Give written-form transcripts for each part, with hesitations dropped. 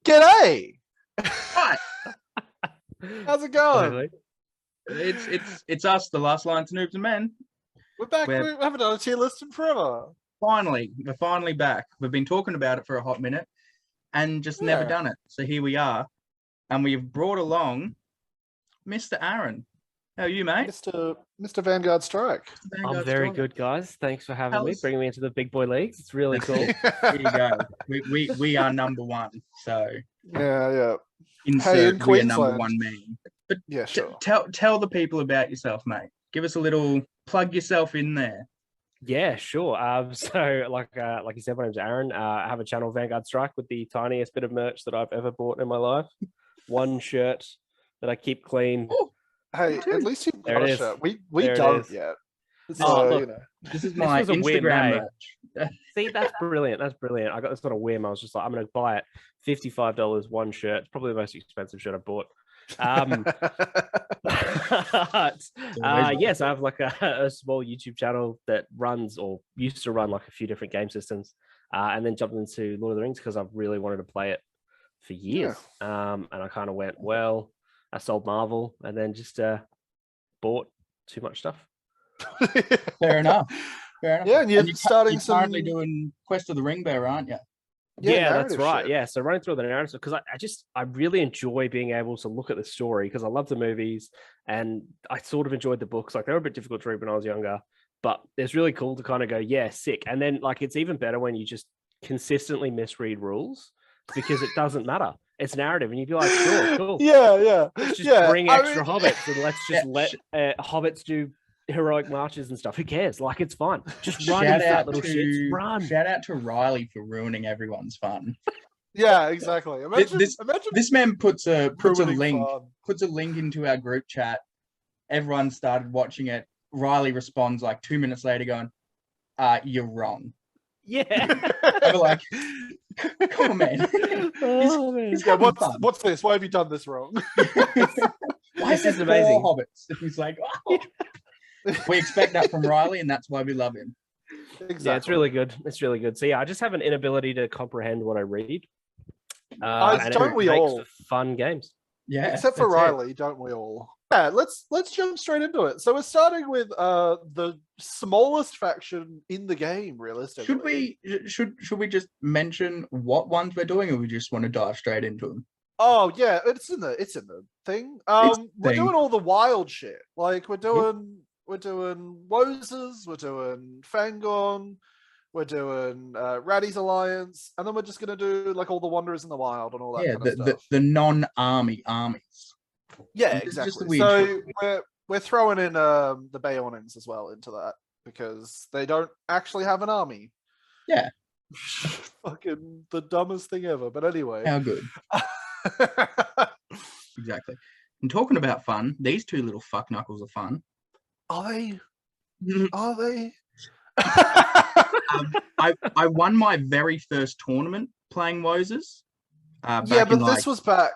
G'day! Right. How's it going? It's us, the last line to Noobs and Men. We're back. We haven't done a tier list in forever. We're finally back. We've been talking about it for a hot minute and just never done it. So here we are. And we've brought along Mr. Aaron. How are you, mate? Mr. VanguardStrike. I'm very good, guys. Thanks for having me, bringing me into the big boy leagues. It's really cool. There you go. We are number one. So yeah. Insert we are number one man. But yeah, sure. Tell the people about yourself, mate. Give us a little plug yourself in there. Yeah, sure. So like you said, my name's Aaron. I have a channel, VanguardStrike, with the tiniest bit of merch that I've ever bought in my life. One shirt that I keep clean. Ooh. Hey, at least you've got a shirt. We don't yet. So, look, this is my Instagram merch. See, that's brilliant. That's brilliant. I got this on a whim. I was just like, I'm going to buy it. $55, one shirt. It's probably the most expensive shirt I've bought. Yes, I have like a small YouTube channel that runs or used to run like a few different game systems, and then jumped into Lord of the Rings because I've really wanted to play it for years. And I kind of went, well, I sold Marvel and then just bought too much stuff. Fair enough. Yeah, and you're currently doing Quest of the Ring Bearer, aren't you? Yeah, that's right. Shit. Yeah, so running through the narrative because I really enjoy being able to look at the story because I love the movies and I sort of enjoyed the books. Like they were a bit difficult to read when I was younger, but it's really cool to kind of go, yeah, sick. And then like it's even better when you just consistently misread rules because it doesn't matter. It's narrative, and you'd be like, sure, cool. Yeah. Let's just bring extra hobbits and let's just let hobbits do heroic marches and stuff. Who cares? Like, it's fun. Just run into that little shit. Run. Shout out to Riley for ruining everyone's fun. Yeah, exactly. Imagine this man puts a link into our group chat. Everyone started watching it. Riley responds like 2 minutes later, going, "You're wrong." Yeah. I'm like, come on, man. He's going, what's this? Why have you done this wrong? Why is this amazing? Hobbits. And he's like, oh. We expect that from Riley, and that's why we love him. Exactly. Yeah, it's really good. It's really good. So yeah, I just have an inability to comprehend what I read. And don't we all? Fun games. Yeah, except for Riley, don't we all? Yeah, let's jump straight into it. So we're starting with the smallest faction in the game, realistically. Should we just mention what ones we're doing, or we just want to dive straight into them? Oh yeah, it's in the thing. We're doing all the wild shit. Like we're doing Woses, we're doing Fangorn, we're doing Raddy's Alliance, and then we're just gonna do like all the Wanderers in the Wild and all that kind of stuff. The non-army armies. Yeah, exactly. So we're throwing in the Beornings as well into that because they don't actually have an army. Yeah. Fucking the dumbest thing ever. But anyway. How good. Exactly. And talking about fun, these two little fuck knuckles are fun. Are they? Are they? I won my very first tournament playing Woses. This was back.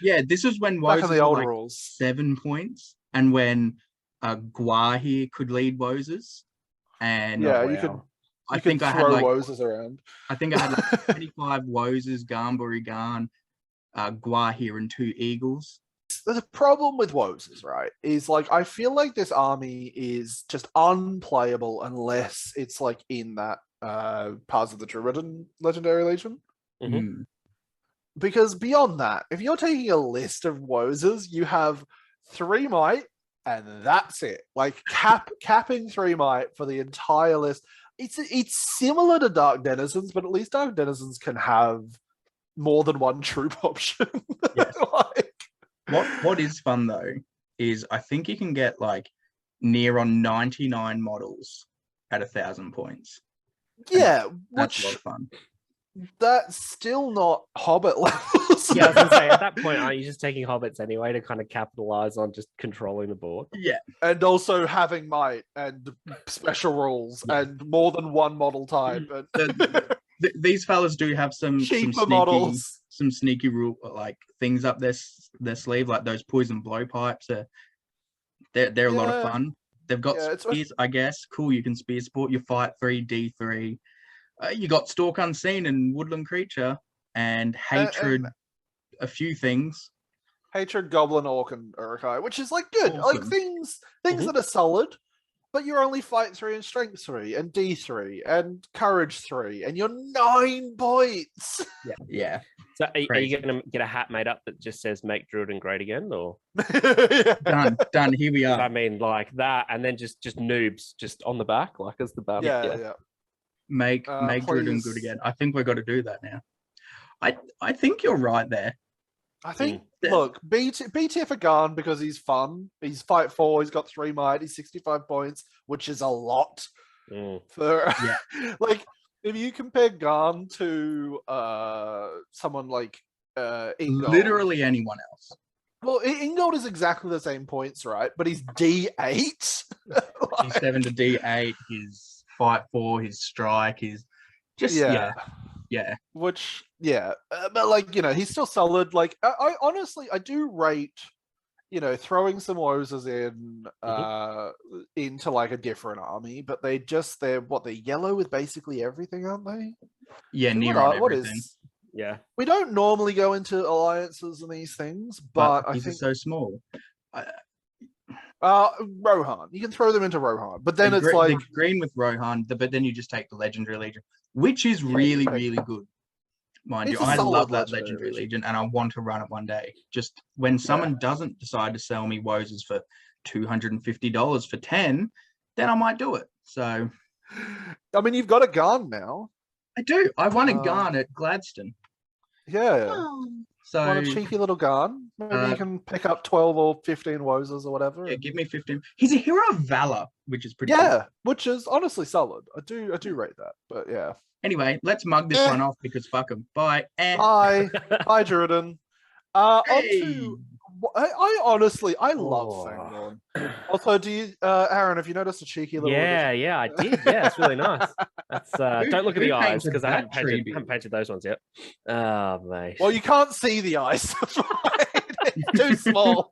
Yeah, this was when Woses in the old like rules. 7 points, and when Gwaihir could lead Woses, and you could. I think I had like Woses around. I think I had like 25 Woses, Garnbury Garn, Gwaihir, and 2 Eagles. The problem with Woses, right, is like I feel like this army is just unplayable unless it's like in that parts of the Drúadan Legendary Legion. Mm-hmm. Because beyond that, if you're taking a list of Woses, you have 3 might, and that's it. Like capping 3 might for the entire list. It's similar to Dark Denizens, but at least Dark Denizens can have more than one troop option. Yes. What is fun though is I think you can get like near on 99 models at 1,000 points. Yeah, that's a lot of fun. That's still not Hobbit levels. Yeah, I was gonna say at that point, aren't you just taking Hobbits anyway to kind of capitalize on just controlling the board? Yeah, and also having might and special rules and more than one model type. These fellas do have some sneaky rule like things up their sleeve, like those poison blowpipes. They're a lot of fun. They've got spears, I guess. Cool, you can spear sport. You fight 3 D3. You got Stalk Unseen and Woodland Creature and Hatred a few things. Hatred, Goblin, Orc, and Uruk-hai, which is like good. Awesome. Like things that are solid, but you're only fight 3 and strength 3 and D3 and courage 3, and you're 9 points. Yeah. So are you going to get a hat made up that just says "Make Drúadan Great Again"? Or done. Here we are. I mean, like that, and then just noobs just on the back, like as the banner. Yeah. Make Drúadan good again. I think we've got to do that now. I think you're right there. I think, look, B tier for Garn because he's fun. He's fight 4, he's got 3 might, he's 65 points, which is a lot. For like, if you compare Garn to someone like Ingold. Literally anyone else. Well, Ingold is exactly the same points, right? But he's D8. He's 7 to D8, his fight 4, his strike, his just yeah. Which but like, you know, he's still solid. Like I honestly I do rate, you know, throwing some Wozers in into like a different army, but they're yellow with basically everything, aren't they? Yeah, near on everything. Yeah. We don't normally go into alliances and these things, but I think so small. Rohan. You can throw them into Rohan, but then it's like green with Rohan, but then you just take the Legendary Legion, which is really good. Mind you, I love that Legendary Legion, and I want to run it one day. Just when someone doesn't decide to sell me Wozers for $250 for 10, then I might do it. So, I mean, you've got a Garn now. I do. I won a Garn at Gladstone. Yeah. So want a cheeky little Garn? Maybe you can pick up 12 or 15 Wozers or whatever. Yeah, give me 15. He's a hero of valor, which is pretty cool. Which is honestly solid. I do rate that. But yeah. Anyway, let's mug this one off because fuck him. Bye. Bye. Bye, Drúadan. I honestly love Fangorn. Also, do you, Aaron? Have you noticed a cheeky little? Yeah, I did. Yeah, it's really nice. That's don't look at the eyes because I haven't painted those ones yet. Oh mate. Well, you can't see the eyes. It's too small.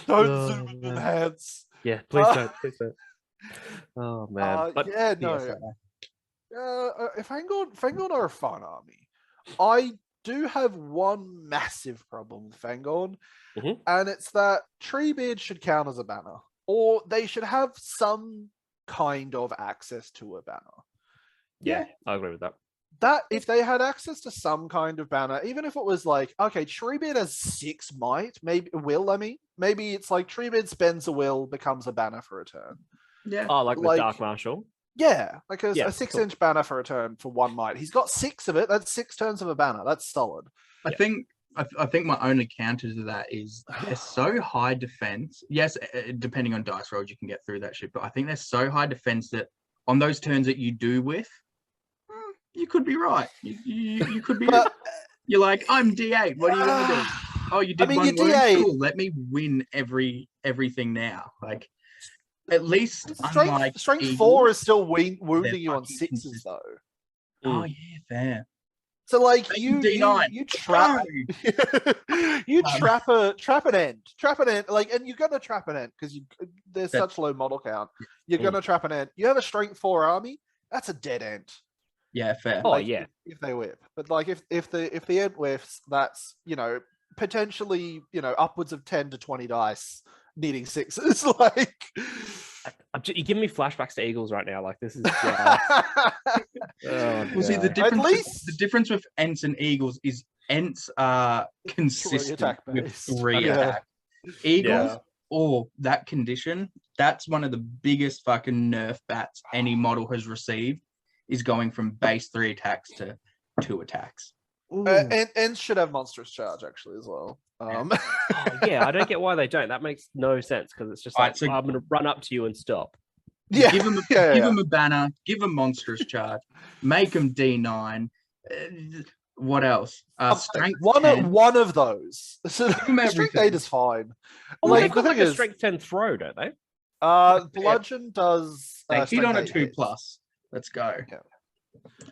Don't zoom in the hands. Yeah, please don't. Please don't. Oh man. But Fangorn are a fun army. I do have one massive problem with Fangorn, and it's that Treebeard should count as a banner, or they should have some kind of access to a banner. Yeah, I agree with that. That if they had access to some kind of banner, even if it was like, okay, Treebeard has 6 might, maybe it's like Treebeard spends a will, becomes a banner for a turn. Yeah. Oh, like the Dark Marshal. Yeah, like a 6-inch banner for a turn for 1 might. He's got 6 of it. That's 6 turns of a banner. That's solid. I think my only counter to that is they're so high defense. Yes, depending on dice rolls, you can get through that shit. But I think they're so high defense that on those turns that you do with, you could be right. You could be. You're like, I'm D8. What are you gonna do? Oh, you did one wound. Cool. Let me win everything now. Like. At least strength 4 is still wounding you on 6s though. Oh yeah, fair. So like you trap an end, like, and you're gonna trap an end because there's such low model count. You're gonna trap an end. You have a strength 4 army, that's a dead end. Yeah, fair. Oh like, yeah, if they whip, but like if the end whiffs, that's potentially upwards of 10 to 20 dice. Needing 6s, like you're giving me flashbacks to Eagles right now. Like this is. Well, see, the difference with Ents and Eagles is Ents are consistent with 3 attack. Eagles, that condition, that's one of the biggest fucking nerf bats any model has received. Is going from base 3 attacks to 2 attacks. And should have monstrous charge actually as well. I don't get why they don't. That makes no sense because it's just like, so I'm going to run up to you and stop. Yeah, give them a banner, give them monstrous charge, make them D9. What else? Strength one of those. Strength 8 is fine. Well, like, they've got like a strength 10 throw, don't they? Bludgeon does. Hit on a 2+. Let's go.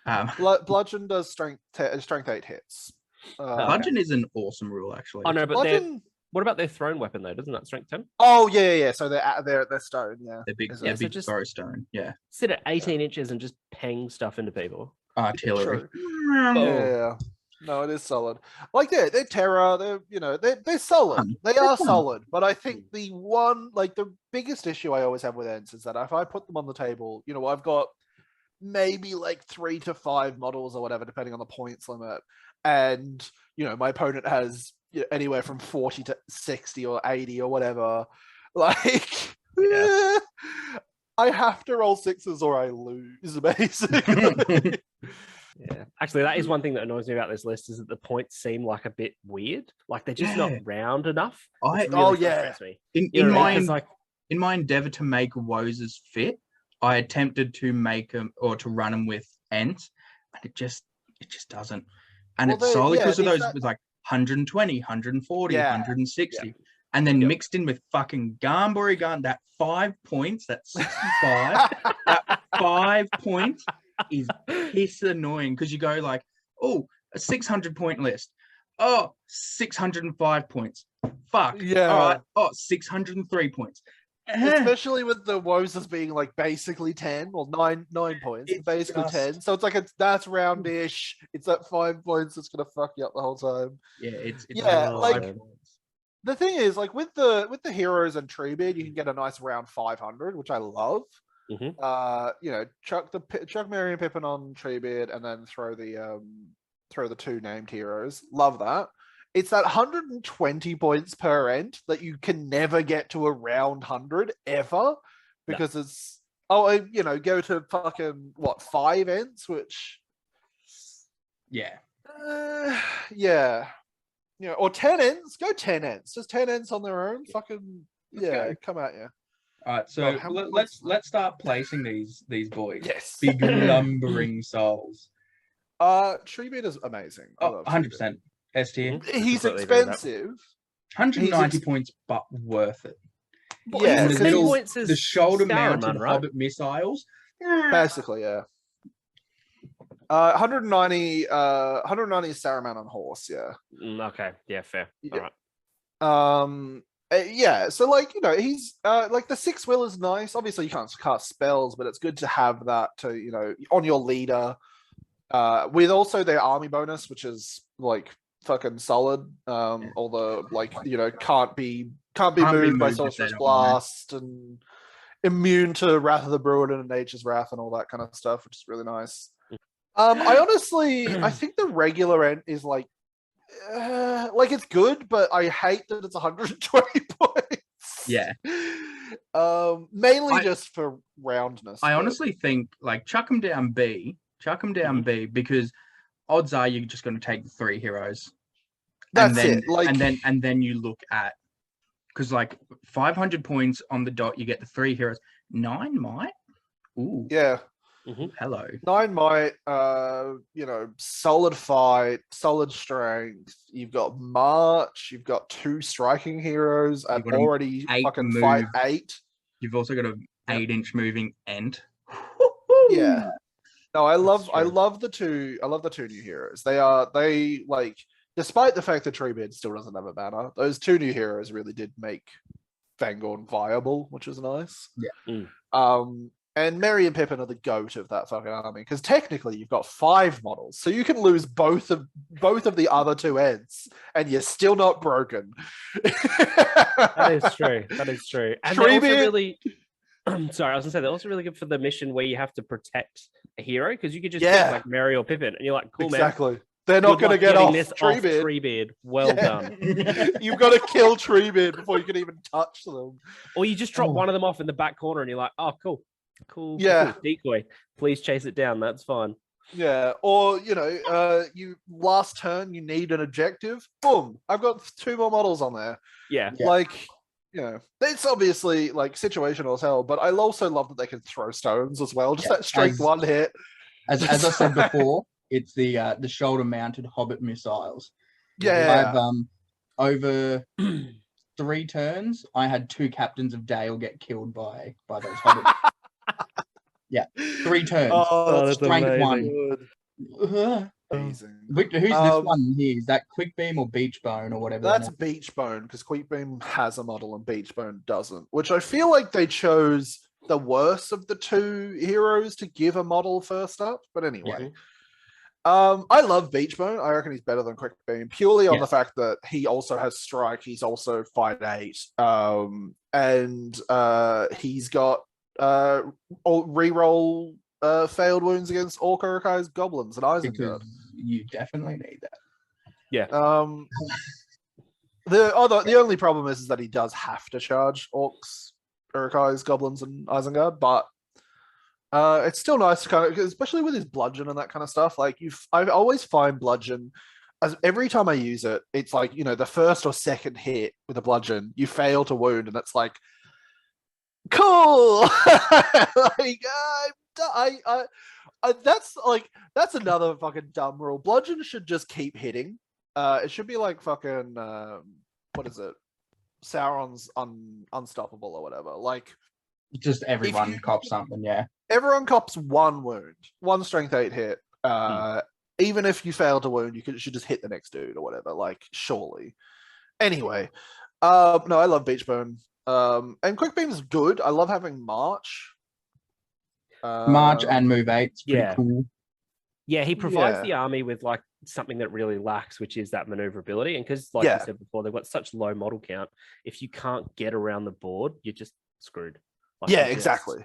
Yeah. Bludgeon does strength 8 hits. Bludgeon is an awesome rule, actually. I know, but what about their thrown weapon though? Doesn't that strength 10? Oh yeah. So they're stone. Yeah, they're big. Yeah, big throw stone. Yeah. Sit at 18 inches and just ping stuff into people. Artillery. Yeah. No, it is solid. Like they're Terra, they're solid. They are solid. But I think the biggest issue I always have with Ents is that if I put them on the table, I've got maybe like 3 to 5 models or whatever, depending on the points limit. And my opponent has anywhere from 40 to 60 or 80 or whatever. Like I have to roll 6s or I lose, basically. Yeah, actually, that is one thing that annoys me about this list is that the points seem like a bit weird. Like they're just not round enough. Frustrates me. In my endeavor to make Woes fit, I attempted to make them or to run them with Ents, and it just doesn't. And it's solely because of those with like 120, 140, 160. And then mixed in with fucking Garnbury Gun, that 5 points, that 65, that 5 points is piss annoying because you go like, oh, a 600-point list. Oh, 605 points. Fuck. Yeah. All right. Oh, 603 points. Especially with the woes as being like basically 10 or 9 points. It's basically 10. So it's like that's roundish. It's at 5 points that's gonna fuck you up the whole time. Yeah, it's like the thing is, like with the heroes and Treebeard, you can get a nice round 500, which I love. Chuck Merry and Pippin on Treebeard and then throw the 2 named heroes. Love that. It's that 120 points per Ent that you can never get to a round 100 ever because it's go to fucking 5 Ents, which or 10 Ents. Go 10 Ents. Just 10 Ents on their own. Fucking come at you. All right, so let's start placing these boys. Yes, big lumbering souls. Treebeard is amazing. 100%. S tier. He's expensive. 190 points, but worth it. Yeah, the shoulder-mounted Hobbit missiles. Basically, yeah. 190 Saruman on horse, yeah. Okay, yeah, fair. Yeah. All right. So he's like the 6 will is nice. Obviously, you can't cast spells, but it's good to have that to on your leader. With also their army bonus, which is like fucking solid. Although can't be moved by Sorcerer's Blast and immune to Wrath of the Drúadan and Nature's Wrath and all that kind of stuff, which is really nice. I think the regular Ent is like it's good, but I hate that it's 120 points. Yeah. Mainly just for roundness. I honestly think chuck them down B because odds are you're just going to take the 3 heroes. That's it. And then you look at because 500 points on the dot, you get the 3 heroes. 9 might. Ooh. Yeah. Hello. 9 might. Solid fight, solid strength. You've got March. You've got 2 striking heroes and already fucking fight 8. You've also got an 8-inch moving Ent. Yeah. No, I love the 2. I love the 2 new heroes. They despite the fact that Treebeard still doesn't have a banner, those 2 new heroes really did make Fangorn viable, which is nice. Yeah. And Merry and Pippin are the goat of that fucking army because technically you've got 5 models, so you can lose both of the other 2 Ents, and you're still not broken. That is true. And they're also really. Sorry, I was gonna say they're also really good for the mission where you have to protect a hero because you could just pick like Merry or Pippin, and you're like, cool, exactly. Man. They're not going to get off Treebeard. Well done. You've got to kill Treebeard before you can even touch them. Or you just drop one of them off in the back corner and you're like, oh, cool. Cool. Decoy. Please chase it down. That's fine. Yeah. Or, you last turn, you need an objective. Boom. I've got 2 more models on there. Yeah. It's obviously situational as hell, but I also love that they can throw stones as well. Just that strength 1 hit. As I said before, it's the shoulder-mounted Hobbit missiles. Yeah. I've over 3 turns, I had 2 captains of Dale get killed by those Hobbits. Yeah, 3 turns. Oh, strength 1. Amazing. Who's this one here? Is that Quickbeam or Beachbone or whatever? That's Beachbone because Quickbeam has a model and Beachbone doesn't, which I feel like they chose the worst of the 2 heroes to give a model first up. But anyway. I love Beachbone. I reckon he's better than Quick Beam purely on the fact that he also has Strike. He's also 5'8", and he's got reroll failed wounds against Orc Urukai's goblins and Isengard. Because you definitely need that. Yeah. The only problem is that he does have to charge Orcs, Urukai's goblins, and Isengard, but it's still nice to kind of, especially with his bludgeon and that kind of stuff. Like I always find bludgeon, as every time I use it, it's like, you know, the first or second hit with a bludgeon, you fail to wound, and it's like, cool. Like that's another fucking dumb rule. Bludgeon should just keep hitting. It should be like fucking what is it? Sauron's unstoppable or whatever. Like just everyone cops something, yeah. Everyone cops one wound, one strength 8 hit. Even if you fail to wound, should just hit the next dude or whatever. Like, surely. Anyway, no, I love Beachbone. And Quick Beam's good. I love having March. March and Move 8. It's pretty cool. Yeah, he provides the army with like something that really lacks, which is that maneuverability. And because, like you said before, they've got such low model count. If you can't get around the board, you're just screwed. Like, exactly.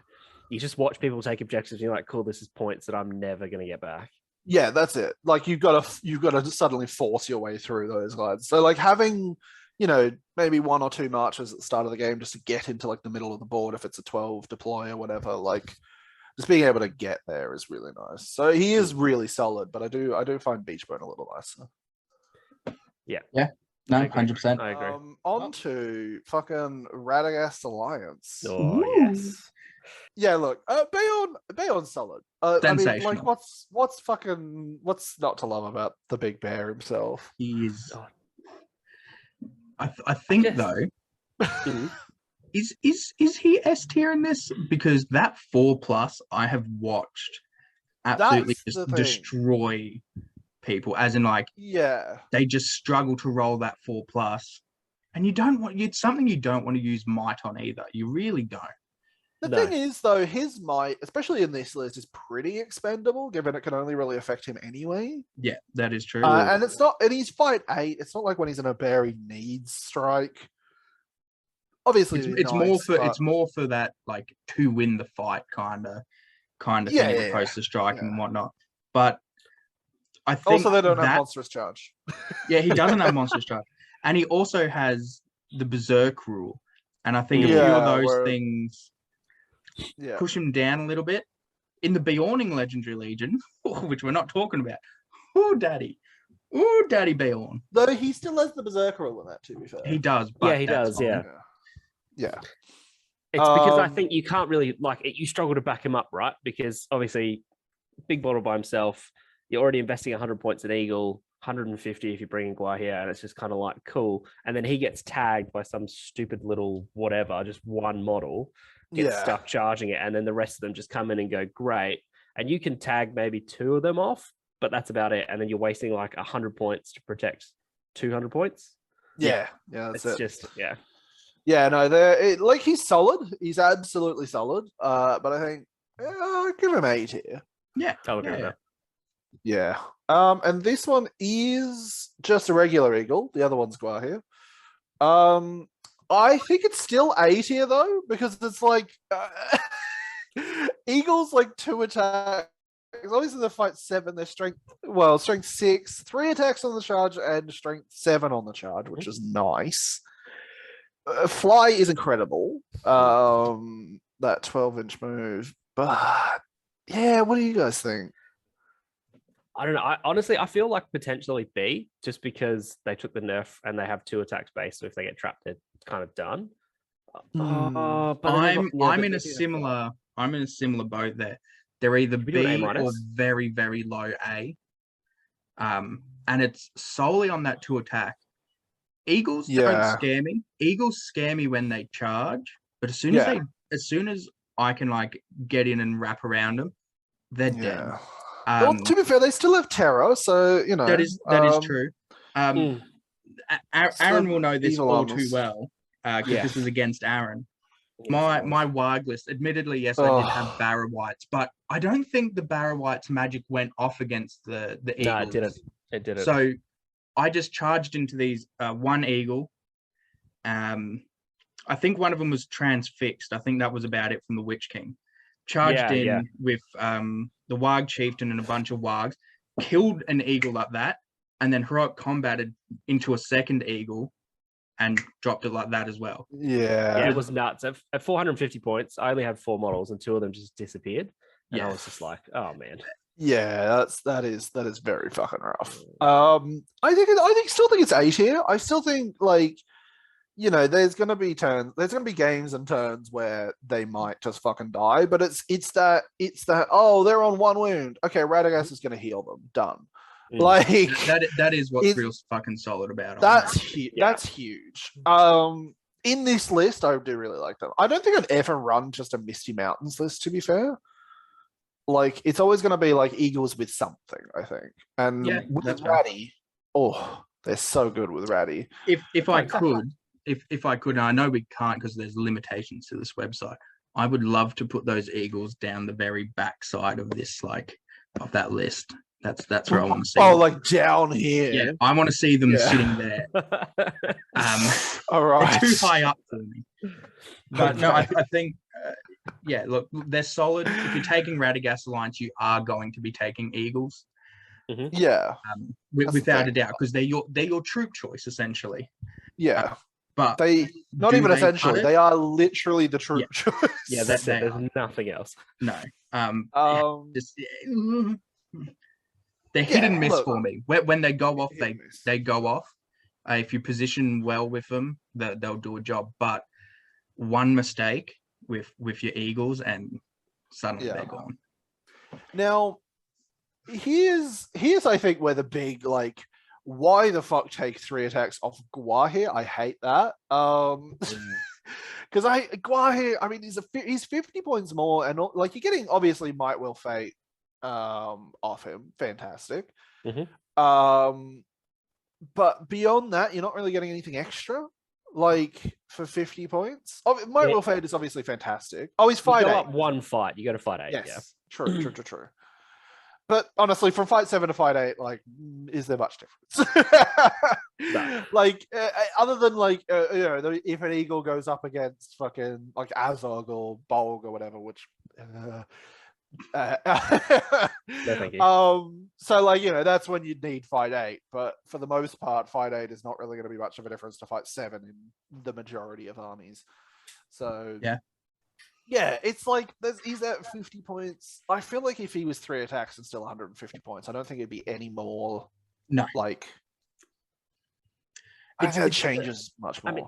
You just watch people take objectives, and you're like, "Cool, this is points that I'm never going to get back." Yeah, that's it. Like you've got to suddenly force your way through those guys. So like having, you know, maybe 1 or 2 marches at the start of the game just to get into like the middle of the board if it's a 12 deploy or whatever. Like just being able to get there is really nice. So he is really solid, but I do find Beachbone a little nicer. Yeah. No, 100%. I agree. On to fucking Radagast Alliance. Oh, yes. Yeah, look, Beorn's solid. Sensational. I mean, like, what's not to love about the big bear himself? He is. I think though, is he S tier in this? Because that 4+ I have watched absolutely just destroy people, as in like they just struggle to roll that 4+, and it's something you don't want to use might on either. You really don't. The thing is, though, his might, especially in this list, is pretty expendable, given it can only really affect him anyway. Yeah, that is true. And it's not, and he's 5'8". It's not like when he's in a bear he needs strike. Obviously, it's more for that like to win the fight kind of thing, as opposed to strike and whatnot. But I think also they don't have monstrous charge. Yeah, he doesn't have monstrous charge, and he also has the berserk rule, and I think a few of those things push him down a little bit. In the Beorning Legendary Legion, which we're not talking about, daddy Beorn. Though he still has the berserker rule in that, to be fair. He does. But he does. Yeah. It's because I think you can't really you struggle to back him up, right? Because obviously, big bottle by himself, you're already investing 100 points in Eagle, 150 if you bring in Gwaihir, and it's just kind of like cool. And then he gets tagged by some stupid little whatever, just one model, gets stuck charging it, and then the rest of them just come in and go great. And you can tag maybe 2 of them off, but that's about it. And then you're wasting like 100 points to protect 200 points. Yeah, that's it's just Yeah, no, like he's solid. He's absolutely solid. But I think I'd give him 8 here. Yeah, I'll agree with that. Yeah. And this one is just a regular eagle. The other one's Gwaihir. I think it's still 8 here though, because it's like eagles like 2 attacks. Obviously they fight 7. They're strength 6, 3 attacks on the charge, and strength 7 on the charge, which is nice. Fly is incredible. That 12-inch move, but yeah, what do you guys think? I don't know. Honestly, I feel like potentially B, just because they took the nerf and they have 2 attacks base. So if they get trapped, it's kind of done. But I'm in a similar boat there. They're either B or very, very low A. And it's solely on that 2 attack. Eagles don't scare me. Eagles scare me when they charge, but as soon as I can like get in and wrap around them, they're dead. Well, to be fair, they still have terror, so you know that is true. Aaron will know this all too well because this is against Aaron. My Warg list, admittedly, yes, I did have Barra Whites, but I don't think the Barra Whites magic went off against the Eagles. No, it didn't. It didn't. So I just charged into these one Eagle. I think one of them was transfixed. I think that was about it from the Witch King. Charged in with the Warg Chieftain and a bunch of Wargs, killed an Eagle like that, and then heroic combated into a second Eagle and dropped it like that as well. Yeah, it was nuts. At 450 points, I only had 4 models and 2 of them just disappeared. And I was just like, oh man. Yeah, that is very fucking rough. Still think it's A tier. I still think, like, you know, there's gonna be games and turns where they might just fucking die, but it's that oh, they're on 1 wound. Okay, Radagast is gonna heal them. Done. Like that is what's real fucking solid about it. That's huge. That's huge. In this list, I do really like them. I don't think I'd ever run just a Misty Mountains list, to be fair. Like, it's always going to be like Eagles with something, I think. And with Ratty, they're so good with Ratty. If I could, and I know we can't because there's limitations to this website, I would love to put those Eagles down the very back side of this, like, of that list. That's where I want to see. Oh, like down here. Yeah, I want to see them sitting there. All right. They're too high up for me. But no, I think, look, they're solid. If you're taking Radagast Alliance, you are going to be taking Eagles. Mm-hmm. Yeah, without a doubt, because they're your troop choice essentially. Yeah, but they not even essentially. They are literally the troop choice. Yeah, that's it. There's nothing else. No. They're hit and miss for me. When they go off, they go off. If you position well with them, they'll do a job. But one mistake with your Eagles, and suddenly they're gone. Now, here's I think where the big, like, why the fuck take 3 attacks off Gwaihir? I hate that. Because Gwaihir, I mean, he's 50 points more, and like, you're getting obviously Might Will Fate off him. Fantastic. But beyond that, you're not really getting anything extra, like, for 50 points. Might Will Fate is obviously fantastic. Oh, he's 5'8". You go up 1 fight, you go to fight 8. Yes. Yeah. True. But honestly, from fight 7 to fight 8, like, is there much difference? No. Like, other than, like, you know, if an Eagle goes up against fucking, like, Azog or Bolg or whatever, which no, thank you. So, like, you know, that's when you'd need fight 8, but for the most part, fight 8 is not really going to be much of a difference to fight 7 in the majority of armies. So yeah, it's like he's at 50 points. I feel like if he was 3 attacks and still 150 points, I don't think it'd be any more. No, like, I think it changes much more. I mean,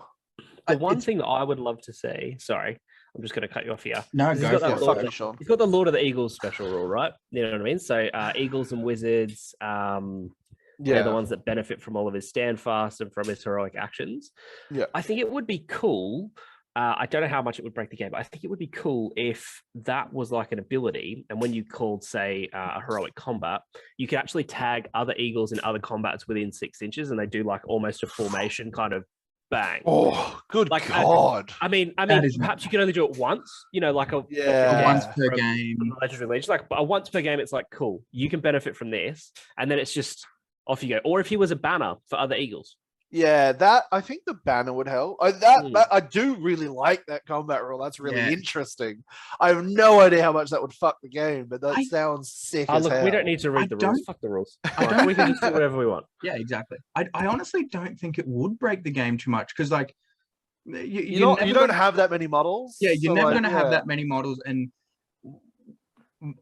the one thing that I would love to see, sorry, I'm just going to cut you off here. No, go for it. He's got the Lord of the Eagles special rule, right? You know what I mean? So Eagles and Wizards, they're the ones that benefit from all of his standfast and from his heroic actions. Yeah, I think it would be cool. I don't know how much it would break the game, but I think it would be cool if that was like an ability. And when you called, say, a heroic combat, you could actually tag other Eagles in other combats within 6 inches, and they do like almost a formation kind of bang. Oh, good, like, God. I mean, perhaps you can only do it once. You know, like a once per game. Legendary Legion, like a once per game. It's like, cool, you can benefit from this, and then it's just off you go. Or if he was a banner for other Eagles. Yeah, that, I think the banner would help. I do really like that combat rule. That's really interesting. I have no idea how much that would fuck the game, but that sounds sick as hell. We don't need to read the rules. Fuck the rules. We can just do whatever we want. Yeah, exactly. I honestly don't think it would break the game too much, because, like, you don't have that many models. Yeah, you're never going to have that many models, and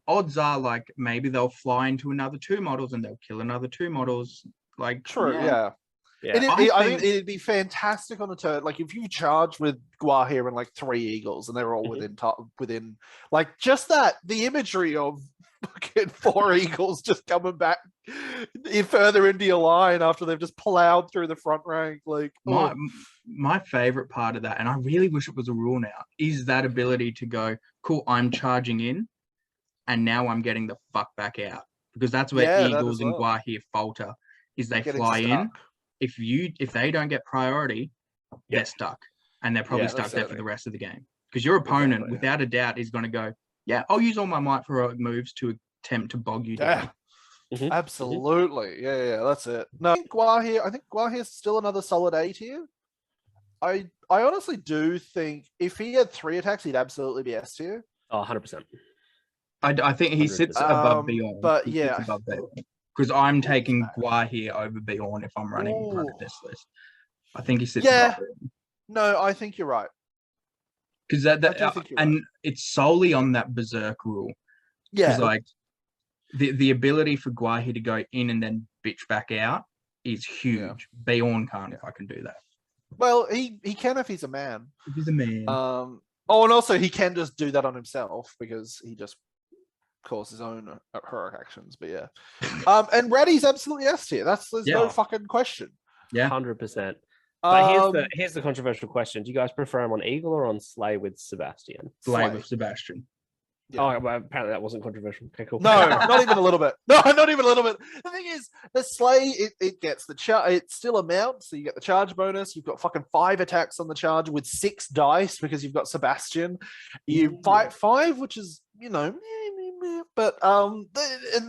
odds are, like, maybe they'll fly into another 2 models and they'll kill another 2 models. Like, true, yeah. I think it'd be fantastic on a turn. Like, if you charge with Gwaihir and like 3 Eagles, and they're all within, like, just the imagery of fucking 4 Eagles just coming back further into your line after they've just plowed through the front rank. Like, my favorite part of that, and I really wish it was a rule now, is that ability to go, cool, I'm charging in, and now I'm getting the fuck back out, because that's where Eagles and Gwaihir falter. Is they fly in. If they don't get priority, they're stuck, and they're probably stuck there for the rest of the game. Because your opponent, without a doubt, is going to go, yeah, I'll use all my might for heroic moves to attempt to bog you down. Absolutely. Yeah, that's it. No, I think Gwaihir's still another solid A tier. I honestly do think if he had 3 attacks, he'd absolutely be S tier. Oh, 100%. I think he sits above Beorn. But because I'm taking Gwaihir over Beorn if I'm running this list. I think he sits above Beorn. No, I think you're right. Because it's solely on that berserk rule. Yeah. Like the ability for Gwaihir to go in and then bitch back out is huge. Yeah. Beorn can't if I can do that. Well, he can if he's a man. If he's a man. And also he can just do that on himself because he just calls his own heroic actions. But yeah. And Raddy's absolutely S tier. There's no fucking question. Yeah. 100%. But here's the controversial question. Do you guys prefer him on Eagle or on Slay with Sebastian? Slay with Sebastian. Yeah. Oh, well, apparently that wasn't controversial. Okay, cool. No, not even a little bit. No, not even a little bit. The thing is, the Slay, it gets the charge. It's still a mount, so you get the charge bonus. You've got fucking 5 attacks on the charge with 6 dice because you've got Sebastian. You fight 5, which is, but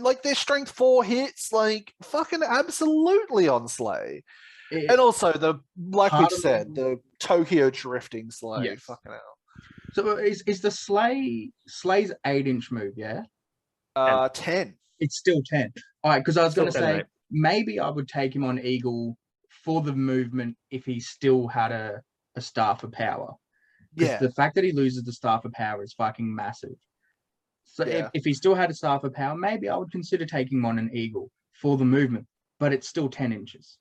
like their strength 4 hits, like fucking absolutely on Slay. And also the the Tokyo drifting Slay. Yes. Fucking hell. So is the Slay's 8-inch move, yeah? 10. It's still 10. All right, because I was going to say maybe I would take him on Eagle for the movement if he still had a Staff of Power. Yeah. The fact that he loses the Staff of Power is fucking massive. So if he still had a Staff of Power, maybe I would consider taking him on an Eagle for the movement, but it's still 10 inches.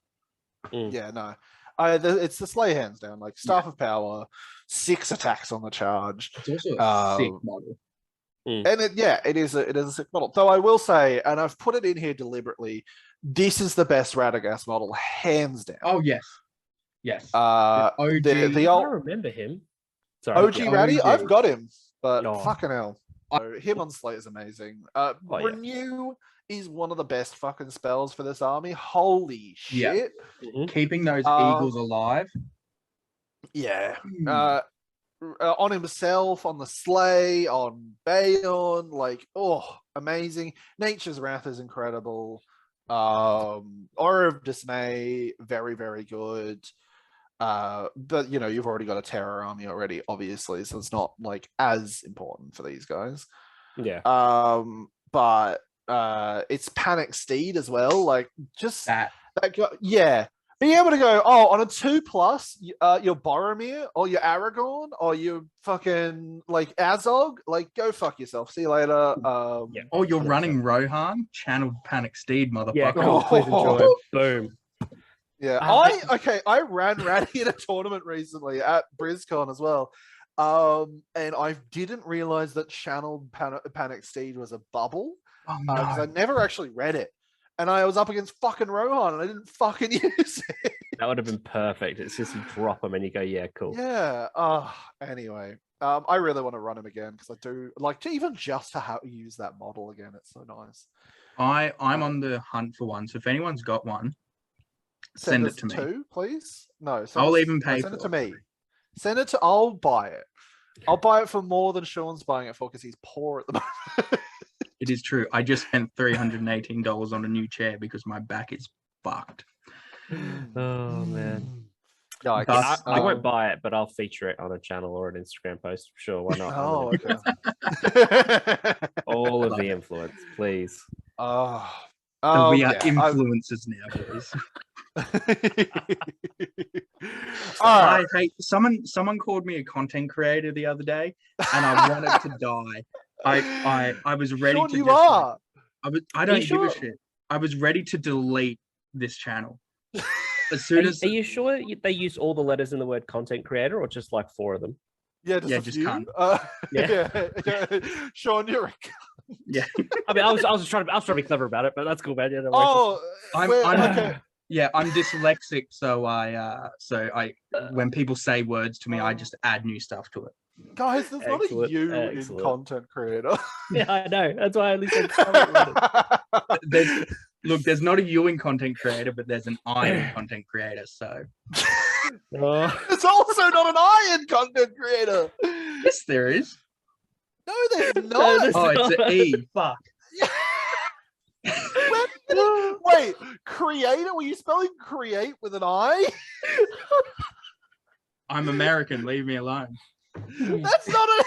Yeah, no. It's the Slay hands down, like Staff of Power, 6 attacks on the charge. It's also a sick model. And it is a sick model. Though I will say, and I've put it in here deliberately, this is the best Radagast model, hands down. Oh yes. OG. I don't remember him. Sorry, OG Raddy, I've got him, but fucking hell. Him on Slay is amazing. Renew is one of the best fucking spells for this army. Holy shit. Keeping those eagles alive. Yeah. On himself, on the Slay, on Beorn, like, amazing. Nature's Wrath is incredible. Aura of Dismay, very, very good. But you've already got a terror army already, obviously, so it's not like as important for these guys. Yeah. But it's Panic Steed as well, like just that being able to go on a 2+, your Boromir or your Aragorn or your fucking like Azog, like go fuck yourself, see you later. Or you're running Rohan, channeled Panic Steed, motherfucker. Yeah, cool. Please enjoy it. Boom. Yeah, I ran Ratty in a tournament recently at BrizCon as well, and I didn't realize that channeled Panic Steed was a bubble because I never actually read it, and I was up against fucking Rohan and I didn't fucking use it. That would have been perfect. It's just you drop them and you go, yeah, cool. Yeah. Anyway, I really want to run him again because I do like to even just to use that model again. It's so nice. I'm on the hunt for one, so if anyone's got one. Send it to me, 2, please. No, I'll even pay. Send it to me. I'll buy it. I'll buy it for more than Sean's buying it for because he's poor at the moment. It is true. I just spent $318 on a new chair because my back is fucked. Oh man. No, I won't buy it, but I'll feature it on a channel or an Instagram post. Sure, why not? Oh, okay. All of the influence, please. We are influencers now, boys. I hate someone called me a content creator the other day and I wanted to die. I was ready Sean, to you are. I don't give a shit. I was ready to delete this channel. As soon as are you sure they use all the letters in the word content creator or just like 4 of them? Yeah, just can't. Yeah. Sean, you're a yeah. I mean, I was trying to be clever about it, but that's cool, man. Yeah, I'm dyslexic, so I when people say words to me, I just add new stuff to it. Guys, there's not a you in content creator. Yeah, I know. That's why I at least said there's not a you in content creator, but there's an I in content creator. So it's also not an I in content creator. Yes, there is. No, there's not. No, there's Oh, it's an E. Fuck. Wait, creator? Were you spelling create with an I? I'm American. Leave me alone. That's not a.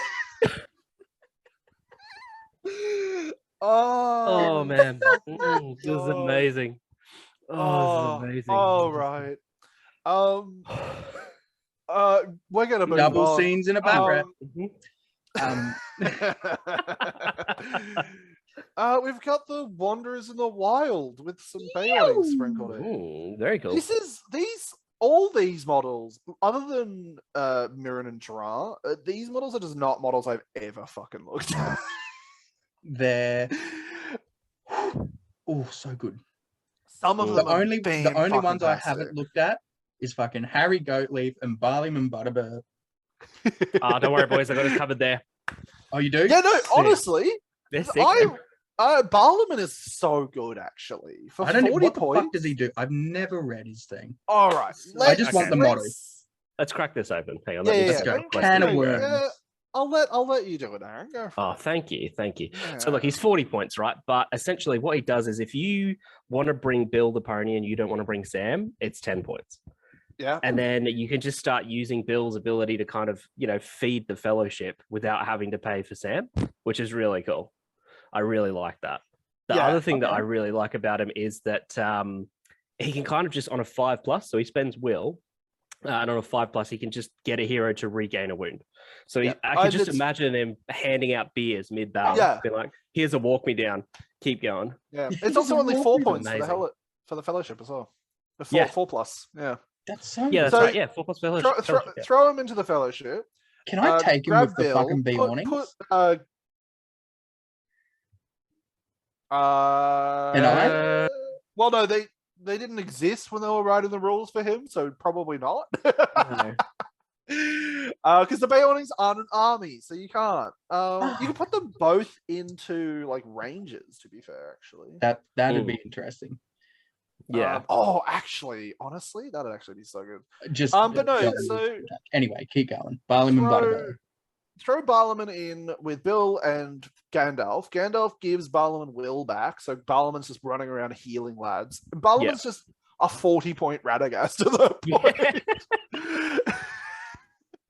Oh man, this is amazing. Oh, this is amazing. All right. We're gonna move Double on. scenes in a bat We've got the Wanderers in the Wild with some Beornings sprinkled in. Very cool. All these models, other than Mirren and Dra, these models are just not models I've ever fucking looked at. They're so good. Some of them the only ones I fantastic. haven't looked at is fucking Harry Goatleaf and Barleyman Butterbur. Don't worry, boys. I got us covered there. Oh, you do? Yeah, no, Sick. honestly, They're sick. Barliman is so good, actually. For I don't know 40 what the points. fuck does he do. I've never read his thing. All right, I just want the motto. Let's crack this open. Hang on. Let's go. Can of worms. Yeah, I'll let you do it, Aaron. Go for it. Thank you. Yeah. So look, he's 40 points, right? But essentially what he does is if you want to bring Bill the pony and you don't want to bring Sam, it's 10 points. Yeah. And then you can just start using Bill's ability to kind of, feed the fellowship without having to pay for Sam, which is really cool. I really like that. The other thing that I really like about him is that he can kind of just on a 5+, so he spends will, and on a 5+, he can just get a hero to regain a wound. So I can just imagine him handing out beers mid-battle, being like, here's a walk me down, keep going. Yeah, it's also only 4 points for the fellowship as well. 4+. Yeah. That's so that's right. Yeah, 4+ fellowship. Throw him into the fellowship. Can I take him with the fucking Beornings? Well, no, they didn't exist when they were writing the rules for him, so probably not. No. Because the Beornings aren't an army, so you can't. You can put them both into like ranges. To be fair, actually, that'd be interesting. Yeah. Actually, honestly, that'd actually be so good. But no. So anyway, keep going. Barliman Butterbur. Throw Barliman in with Bill and Gandalf. Gandalf gives Barliman will back, so Barliman's just running around healing lads. Barliman's just a 40-point Radagast at that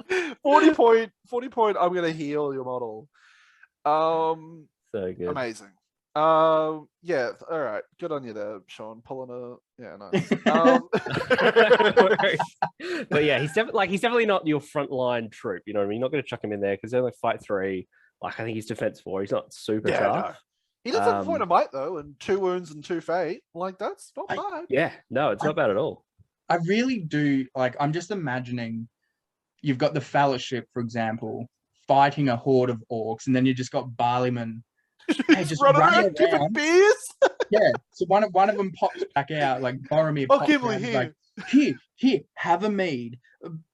point. 40 point, I'm gonna heal your model. So good. Amazing. All right. Good on you there, Sean. Pulling nice. But yeah, he's definitely not your frontline troop. You know what I mean? You're not going to chuck him in there because they're like fight 3. Like I think he's defense 4. He's not super tough. No. He does have a point of might though, and 2 wounds and 2 fate. Like that's not bad. Yeah, no, it's not bad at all. I really do I'm just imagining you've got the Fellowship, for example, fighting a horde of orcs, and then you just got Barleyman. Just running around giving beers. Yeah, so one of them pops back out, like Boromir pops out, here. Like, here, have a mead.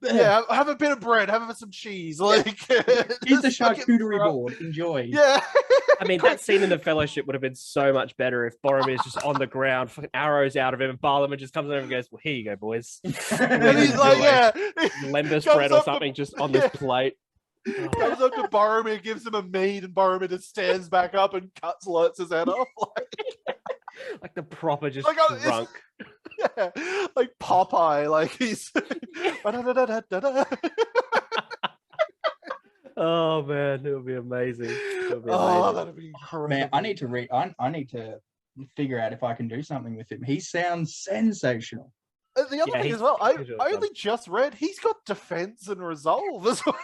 Yeah, have a bit of bread, have some cheese. Like, here's the charcuterie board. Enjoy. Yeah. I mean, that scene in the Fellowship would have been so much better if Boromir's just on the ground, fucking arrows out of him, and Barliman just comes over and goes, "Well, here you go, boys." And he's like, lembas bread or something just on this plate. Comes up to Boromir, gives him a mead, and Boromir just stands back up and cuts Lurtz's head off. Like the proper just drunk. Yeah, like Popeye, like he's. Oh man, it would be amazing. That'd be horrible. Man, I need to figure out if I can do something with him. He sounds sensational. The other thing as well, I only just read he's got defense and resolve as well.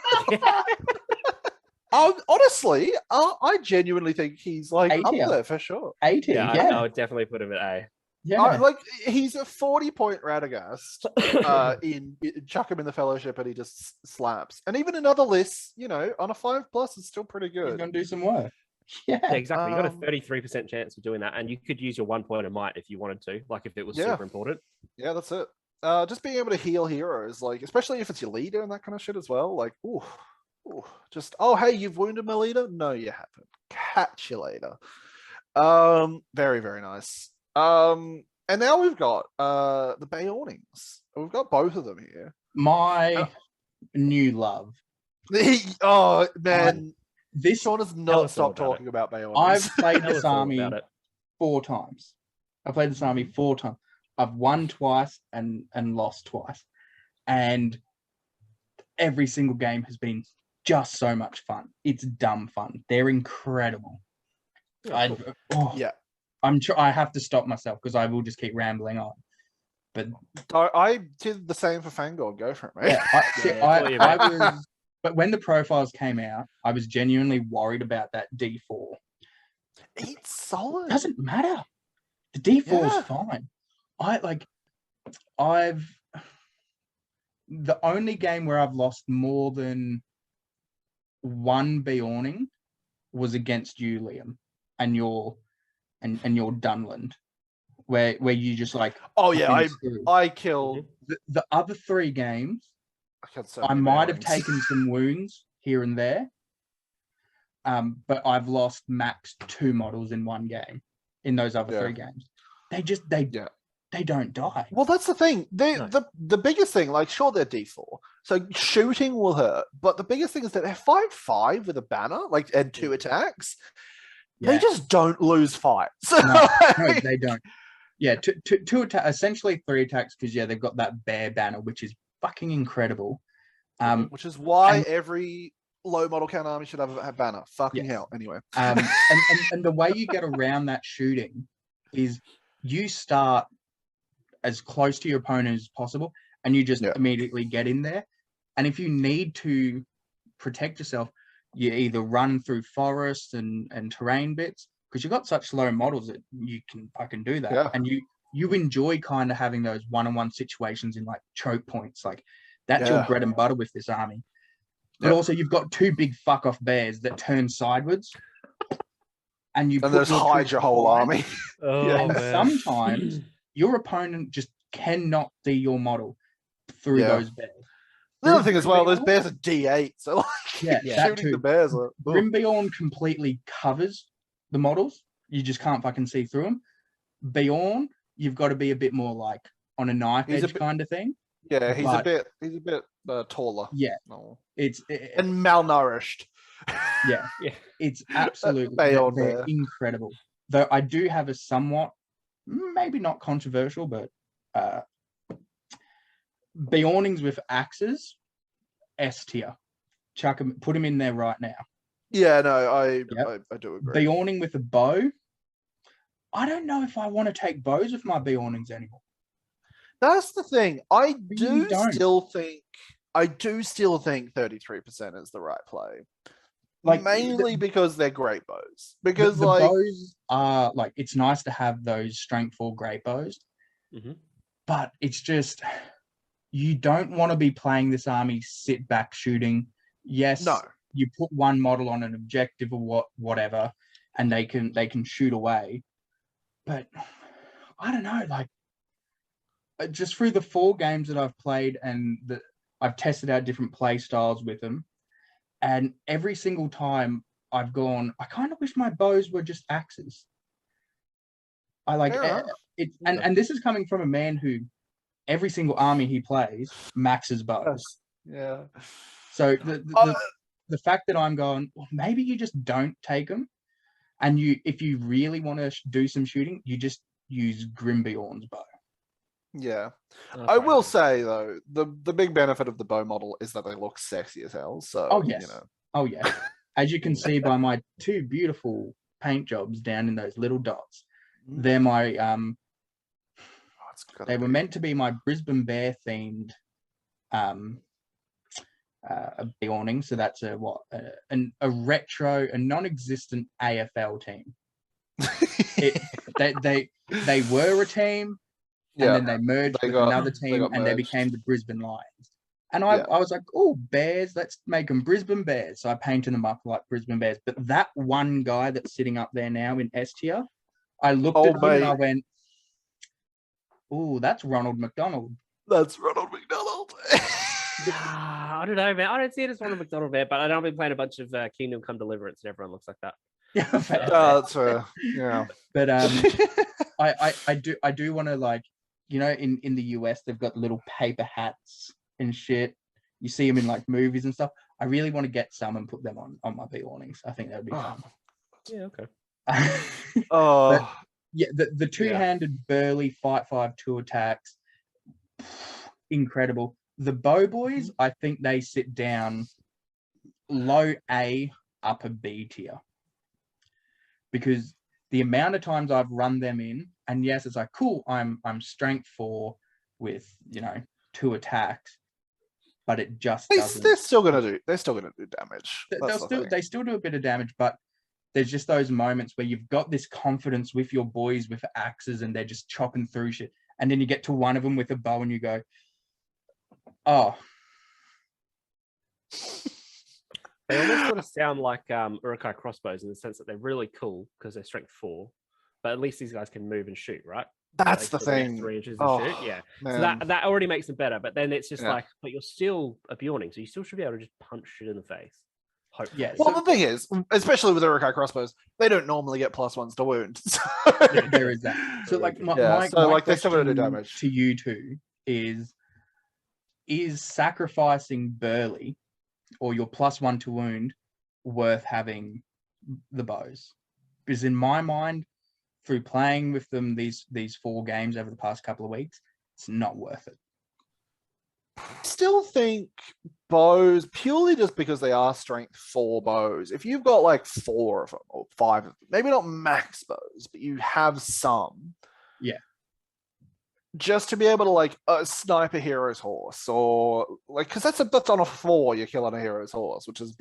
Honestly, I genuinely think he's like up there for sure. 80, I would definitely put him at A. Yeah, he's a 40-point Radagast. Chuck him in the Fellowship and he just slaps. And even in other lists, on a 5+, it's still pretty good. He's gonna do some work. Yeah, exactly. You got a 33% chance of doing that, and you could use your 1 point of might if you wanted to, like if it was super important. Yeah, that's it. Just being able to heal heroes, like especially if it's your leader and that kind of shit as well. Like, hey, you've wounded my leader? No, you haven't. Catch you later. Very, very nice. And now we've got the Beornings. We've got both of them here. My new love Oh man, this Sean has not stopped talking about Beornings. I've played this army 4 times. I've played this army 4 times. I've won twice and lost twice, and every single game has been just so much fun. It's dumb fun. They're incredible. Yeah, cool. I have to stop myself because I will just keep rambling on. But I did the same for Fangorn. Go for it, mate. Yeah, I was. But when the profiles came out, I was genuinely worried about that D4. It's solid. It doesn't matter. The D4 is fine. The only game where I've lost more than 1 Beorning was against you, Liam, and your Dunland, where you just like. Oh yeah, I killed the other 3 games. I might have taken some wounds here and there, but I've lost max 2 models in 1 game. In those other 3 games, they don't die. Well, that's the thing. The biggest thing, like, sure, they're D4, so shooting will hurt, but the biggest thing is that they're 5/5 with a banner, like, and 2 attacks. Yeah. They just don't lose fights. No, they don't. Yeah, 2 attacks, essentially 3 attacks, because they've got that bear banner, which is fucking incredible. Which is why every low model count army should have a banner. Fucking hell. Anyway. And the way you get around that shooting is you start as close to your opponent as possible, and you just immediately get in there. And if you need to protect yourself, you either run through forests and terrain bits, because you've got such low models that you can fucking do that. Yeah. And you enjoy kind of having those one-on-one situations in like choke points. Like, that's your bread and butter with this army. But also you've got 2 big fuck off bears that turn sideways, and those hide your whole army. And sometimes your opponent just cannot see your model through those bears. The other thing as well, those bears are D8, so like shooting the bears. Grimbeorn completely covers the models. You just can't fucking see through them. Beorn, you've got to be a bit more like on a knife edge kind of thing. Yeah, he's a bit taller. Yeah, and malnourished. Yeah, it's absolutely they're incredible. Though I do have a somewhat, maybe not controversial, but Beornings with axes, S tier. Chuck him, put him in there right now. Yeah, no, I do agree. Beorning with a bow. I don't know if I want to take bows with my Beornings anymore. That's the thing. I do still think 33% is the right play. Like, mainly because they're great bows. Because the bows are like, it's nice to have those strength 4 great bows, but it's just, you don't want to be playing this army sit back shooting. Yes, you put 1 model on an objective or whatever, and they can shoot away. But I don't know, like, just through the 4 games that I've played and I've tested out different play styles with them, and every single time I've gone, I kind of wish my bows were just axes. I like it, and this is coming from a man who every single army he plays maxes bows. Yeah. So the fact that I'm going, well, maybe you just don't take them, and if you really want to do some shooting, you just use Grimbeorn's bow. Yeah, I will say though, the big benefit of the bow model is that they look sexy as hell. So as you can see by my 2 beautiful paint jobs down in those little dots, they're my they were meant to be my Brisbane Bear themed Beorning. So that's a retro, a non-existent AFL team. They were a team. And then they merged with another team, and they became the Brisbane Lions. And I was like, oh, Bears, let's make them Brisbane Bears. So I painted them up like Brisbane Bears. But that one guy that's sitting up there now in S tier, I looked at him and I went, oh, that's Ronald McDonald. That's Ronald McDonald. I don't know, man. I don't see it as Ronald McDonald, man. But I've been playing a bunch of Kingdom Come Deliverance, and everyone looks like that. That's fair. Yeah. But I do want to, like, you know, in the US, they've got little paper hats and shit. You see them in like movies and stuff. I really want to get some and put them on my Beornings. I think that would be fun. Yeah, okay. But yeah, the two-handed burly fight 5/2 attacks, incredible. The bow boys, I think they sit down low A, upper B tier, because the amount of times I've run them in, and yes, it's like cool. I'm strength 4 with 2 attacks, but it just doesn't. They're still gonna do damage. They still do a bit of damage, but there's just those moments where you've got this confidence with your boys with axes and they're just chopping through shit, and then you get to one of them with a bow and you go, oh. They almost sort of sound like Uruk-hai crossbows in the sense that they're really cool because they're strength 4, but at least these guys can move and shoot, right? That's the thing. 3 inches and shoot, yeah. Man. So that already makes them better. But then it's just like, but you're still a Beorning, so you still should be able to just punch shit in the face. Hopefully. Yeah. Well, the thing is, especially with Uruk-hai crossbows, they don't normally get +1s to wound. Yeah, there is that. So like my they're still going to do damage. To you two is sacrificing Burly or your +1 to wound worth having the bows? Because in my mind, through playing with them these 4 games over the past couple of weeks, it's not worth it. Still think bows, purely just because they are strength 4 bows. If you've got like 4 of them or 5 of them, maybe not max bows, but you have some. Yeah. Just to be able to like snipe a hero's horse, or like, because that's on a 4 you're killing a hero's horse, which is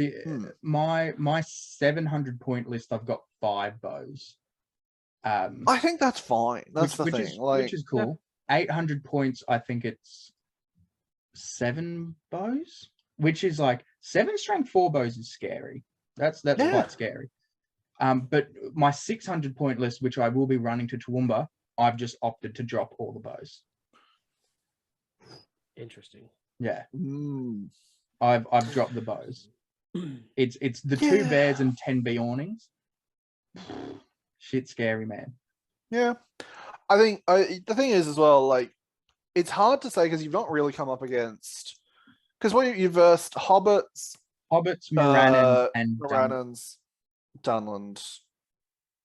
my 700 point list. I've got 5 bows. I think that's fine. That's the thing. Which is cool. 800 points. I think it's 7 bows, which is like 7 strength 4 bows is scary. That's quite scary. But my 600 point list, which I will be running to Toowoomba, I've just opted to drop all the bows. Interesting. Yeah. I've dropped the bows. It's the 2 bears and 10 Beornings. Shit scary, man. Yeah. I think the thing is as well, like, it's hard to say because you've not really come up against, because what you versed hobbits, Moranans, and Dunland.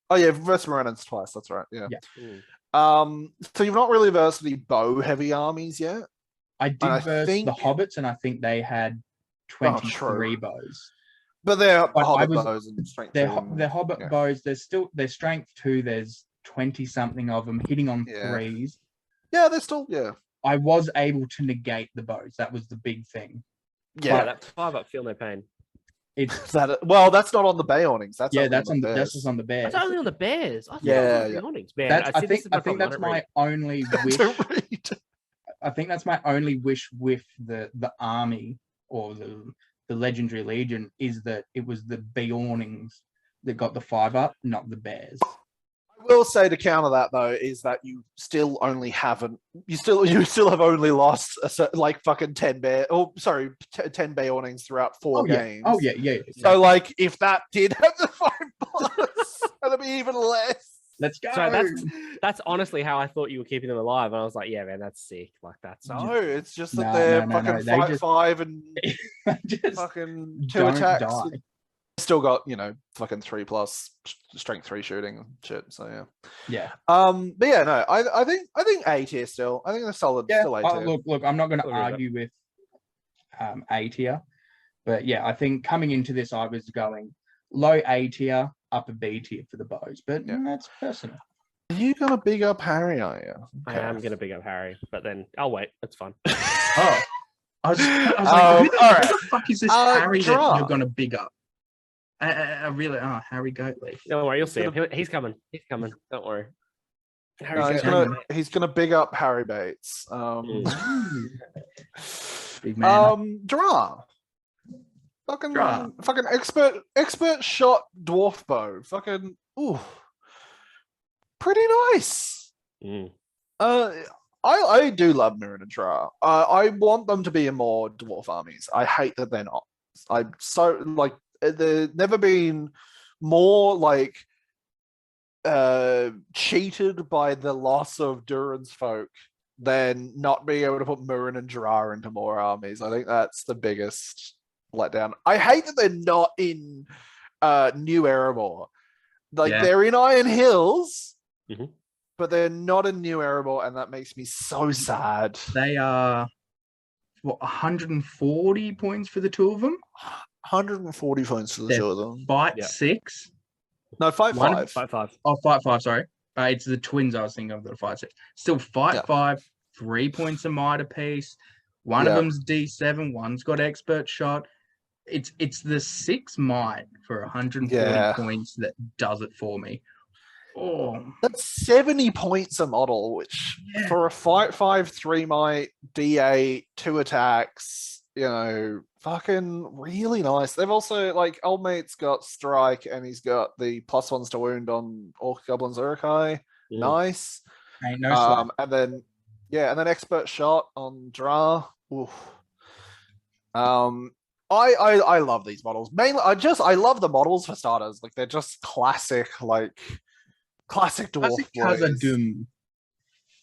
Oh yeah, versed Moranans twice. That's right. Yeah. So you've not really versed the bow heavy armies yet. I did verse the hobbits, and I think they had 23 bows. But they're hobbit bows and strength. They're hobbit bows. They're strength 2. There's 20 something of them hitting on 3s. Yeah, they're still I was able to negate the bows. That was the big thing. Yeah, that's 5 up. Feel no pain. It's that's not on the Beornings. That's just on the bears. That's only on the bears. I thought it was on the Beornings, man. I think that's my only wish. I think that's my only wish with the army or the Legendary Legion is that it was the Beornings that got the 5 up, not the bears. I will say to counter that though is that you still have only lost like fucking 10 Beornings throughout 4 games. Oh yeah. So like if that did have the 5+, it'll be even less. Let's go. So that's honestly how I thought you were keeping them alive, and I was like, yeah, man, that's sick. Like that's it's just that they're fucking 5 and fucking 2 attacks. Die. Still got fucking 3+ strength 3 shooting and shit. So yeah. But yeah, no, I think A tier still. I think they're solid. Yeah. Still A tier. Look, I'm not going to argue with A tier, but yeah, I think coming into this, I was going low A tier, upper B tier for the bows, but that's personal. Are you gonna big up Harry? Are you? Okay. I am gonna big up Harry, but then I'll wait. That's fine. Oh, I was like, who the fuck is this Harry that you're gonna big up? I really, Harry Goatleaf. Don't worry, you'll see him. He's coming. He's coming. Don't worry. He's gonna big up Harry Bates. Big man. Fucking expert shot dwarf bow. Fucking pretty nice. I do love Mirren and Drúadan. I want them to be in more dwarf armies. I hate that they're not. I'm so like. They've never been more like cheated by the loss of Durin's folk than not being able to put Mirren and Drúadan into more armies. I think that's the biggest let down. I hate that they're not in New Erebor. Like they're in Iron Hills, but they're not in New Erebor, and that makes me so sad. They are 140 points for the two of them. 140 points for the two of them. Fight 6. No, fight 5. Fight 5. Oh, fight 5. Sorry, it's the twins. I was thinking of the fight 6. Still fight 5. 3 points a might apiece. One of them's D7. One's got expert shot. It's the 6 might for 140 points that does it for me. Oh, that's 70 points a model, which for a fight 5 3 might D8 2 attacks, fucking really nice. They've also like old mate's got strike and he's got the +1s to wound on Orc Goblins Urukai. Nice. Ain't no and then expert shot on Dra. Oof. I love these models. Mainly I love the models for starters. Like they're just classic dwarf boys.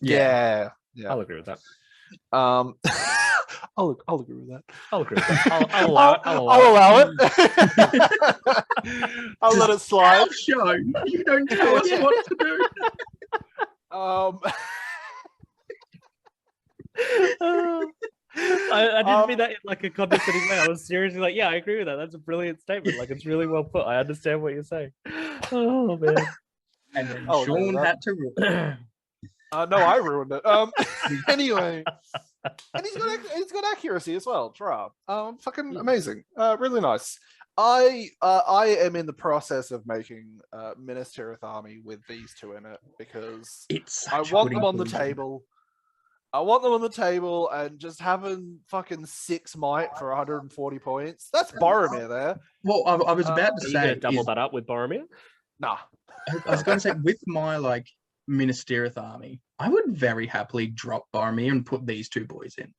Yeah. I'll agree with that. I'll agree with that. I'll agree with that. I'll allow it. I'll allow it. I'll let it slide. Show. You don't tell us what to do. I didn't mean that in like a condescending way. I was seriously like, I agree with that. That's a brilliant statement. Like it's really well put. I understand what you're saying. Oh man. And then Sean had to ruin. No, I ruined it. Anyway, and he's got accuracy as well. Dra. Fucking amazing. Really nice. I am in the process of making Minas Tirith army with these two in it because I want them on the table. I want them on the table and just having fucking 6 might for 140 points. That's Boromir there. Well, I was about to say, double that up with Boromir. Nah. I was going to say, with my like Minas Tirith army, I would very happily drop Boromir and put these two boys in.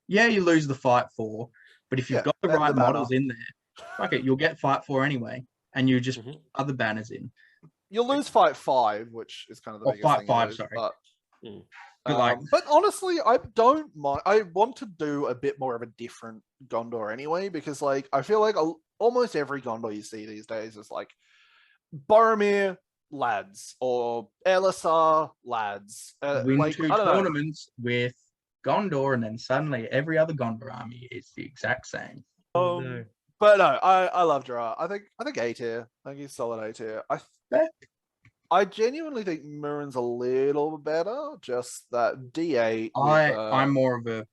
Yeah, you lose the fight 4, but if you've got the right models in there, fuck it, you'll get fight 4 anyway, and you just put other banners in. You'll lose fight 5, which is kind of the biggest fight thing 5, lose, sorry. But honestly, I don't mind. I want to do a bit more of a different Gondor anyway, because like I feel like almost every Gondor you see these days is like Boromir lads or Elisar lads. Win 2 tournaments with Gondor, and then suddenly every other Gondor army is the exact same. But no, I love Dra. I think A tier. I think he's solid A tier. I genuinely think Murin's a little better. Just that D8. I'm more of a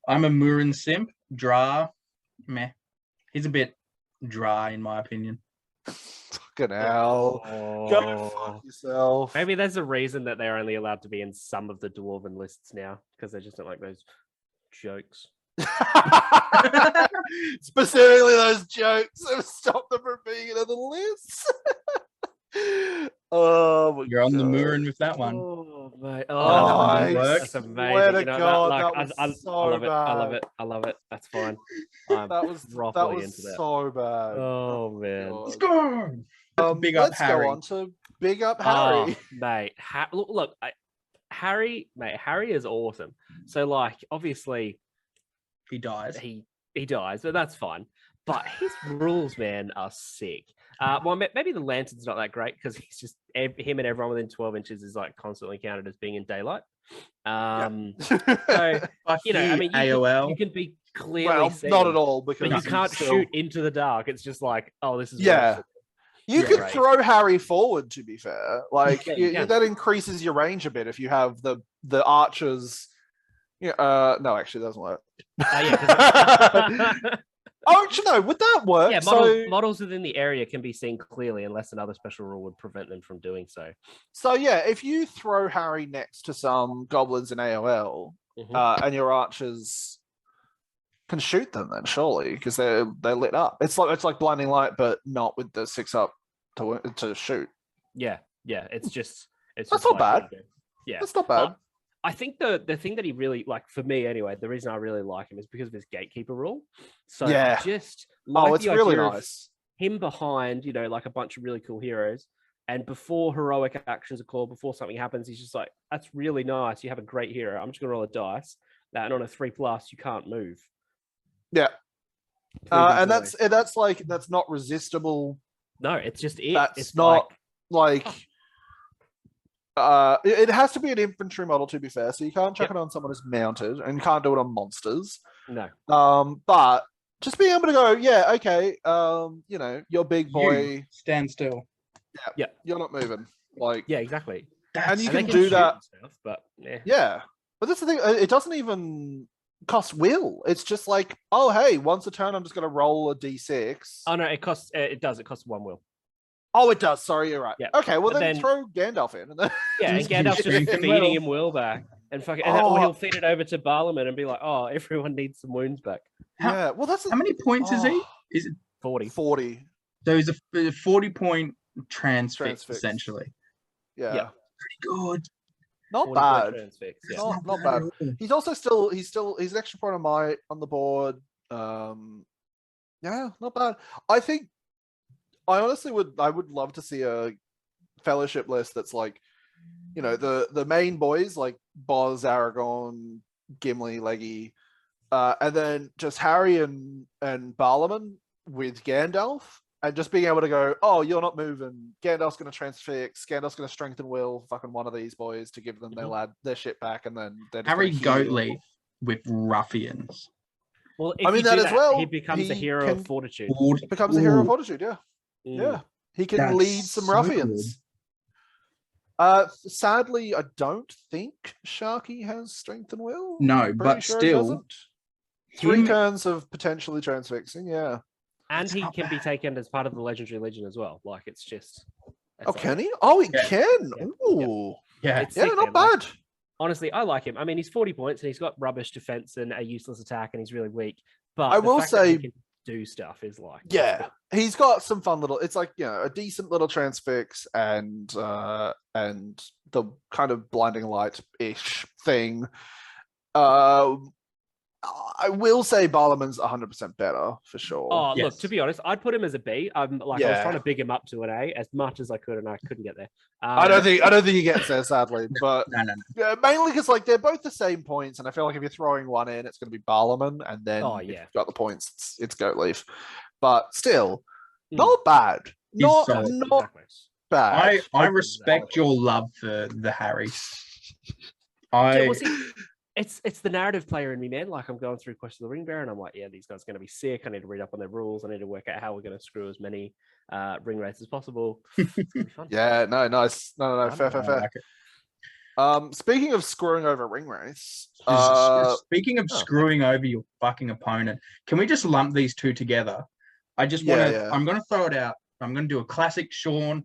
I'm a Murin simp. Dra, meh. He's a bit dry in my opinion. Fucking hell. Go fuck yourself. Maybe there's a reason that they're only allowed to be in some of the Dwarven lists now, because they just don't like those jokes. Specifically those jokes have stopped them from being in other lists. Oh, you're on the Murin with that one. Oh, mate. That's amazing. I love it. That's fine. That was into that. so bad. Oh man. Let's go. Big up let's Harry. go on to big up Harry. Mate. Look, Harry, mate. Harry is awesome. So, like, obviously, he dies. He dies, but that's fine. But his rules, man, are sick. Well, maybe the lantern's not that great because he's just him and everyone within 12 inches is like constantly counted as being in daylight. So I mean, AOL. You can be clearly seen, not at all, because you can't shoot into the dark. It's just like, oh, this is You could throw Harry forward. To be fair, like that increases your range a bit if you have the archers. No, actually, it doesn't work. Oh, actually, no. Would that work? Yeah, models within the area can be seen clearly unless another special rule would prevent them from doing so. So, yeah, if you throw Harry next to some goblins in AOL and your archers can shoot them, then surely, because they're lit up. It's like blinding light, but not with the 6 up to shoot. Yeah. That's not bad. Yeah, that's not bad. I think the thing that he really, like, for me anyway, the reason I really like him is because of his gatekeeper rule. So just it's really nice. Him behind, like a bunch of really cool heroes, and before heroic actions are called, before something happens, he's just like, that's really nice. You have a great hero. I'm just gonna roll a dice. And on a 3+ you can't move. Yeah. And that's not resistible. No, it's just it. That's it's not like it has to be an infantry model, to be fair. So you can't chuck it on someone who's mounted, and you can't do it on monsters. No. But just being able to go, yeah, okay, you know, you're big boy, stand still. Yeah, you're not moving. Like, yeah, exactly. And you can do that. Stuff, but yeah, but that's the thing. It doesn't even cost will. It's just like, oh, hey, once a turn, I'm just going to roll a d6. Oh no, it costs. It does. It costs 1 will. Oh, it does. Sorry, you're right. Yeah. Okay, well then throw Gandalf in. And then yeah, and Gandalf's just feeding him will back, and fucking, or he'll feed it over to Barlaman and be like, "Oh, everyone needs some wounds back." Yeah. Well, that's how many points is he? Is it 40? 40. So he's a 40-point transfix essentially. Yeah. Pretty good. Not bad. Not bad. He's also still he's an extra point on the board. Yeah, not bad. I honestly would love to see a fellowship list that's like, you know, the main boys like Boz, Aragorn, Gimli, Leggy, and then just Harry and Barlaman with Gandalf, and just being able to go, oh, you're not moving. Gandalf's going to transfix. Gandalf's going to strengthen will fucking one of these boys to give them their shit back, and then Harry Goatleaf with ruffians. Well, I mean that as well. He becomes a hero of fortitude. He becomes a hero of fortitude. Yeah. Yeah, he can lead some ruffians. Sadly, I don't think Sharky has strength and will. No, but still, 3 turns of potentially transfixing. Yeah, and he can be taken as part of the Legendary Legion as well. Like it's just. Oh, can he? Oh, he can. Yeah. Ooh, yeah, not bad. Like, honestly, I like him. I mean, he's 40 points and he's got rubbish defense and a useless attack, and he's really weak. But I will say, do stuff is like he's got some fun little, it's like, you know, a decent little transfix and the kind of blinding light ish thing. I will say Barlaman's 100% better for sure. Oh, look, to be honest, I'd put him as a B. I was trying to big him up to an A as much as I could, and I couldn't get there. I don't think he gets there, sadly. But no. Yeah, mainly because like they're both the same points, and I feel like if you're throwing one in, it's going to be Barlaman, and then if you've got the points, it's Goatleaf. But still, not bad. Not bad. I respect your love for the Harry. It's the narrative player in me, man. Like I'm going through Quest of the Ring Bearer, and I'm like, yeah, these guys are going to be sick. I need to read up on their rules. I need to work out how we're going to screw as many ring rates as possible. Yeah, no, nice. No, fair. Speaking of screwing over ring race, speaking of screwing over your fucking opponent, can we just lump these two together? I just want to. I'm going to throw it out. I'm going to do a classic Sean,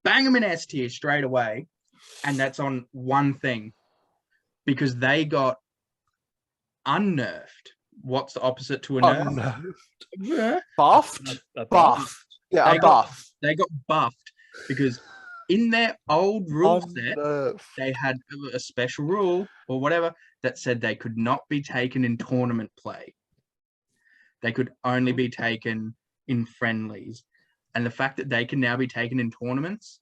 bang them in S tier straight away, and that's on one thing. Because they got unnerved. What's the opposite to a nerf? Buffed? Buffed. Yeah, buff. They got buffed because in their old rule set, they had a special rule or whatever that said they could not be taken in tournament play. They could only be taken in friendlies. And the fact that they can now be taken in tournaments,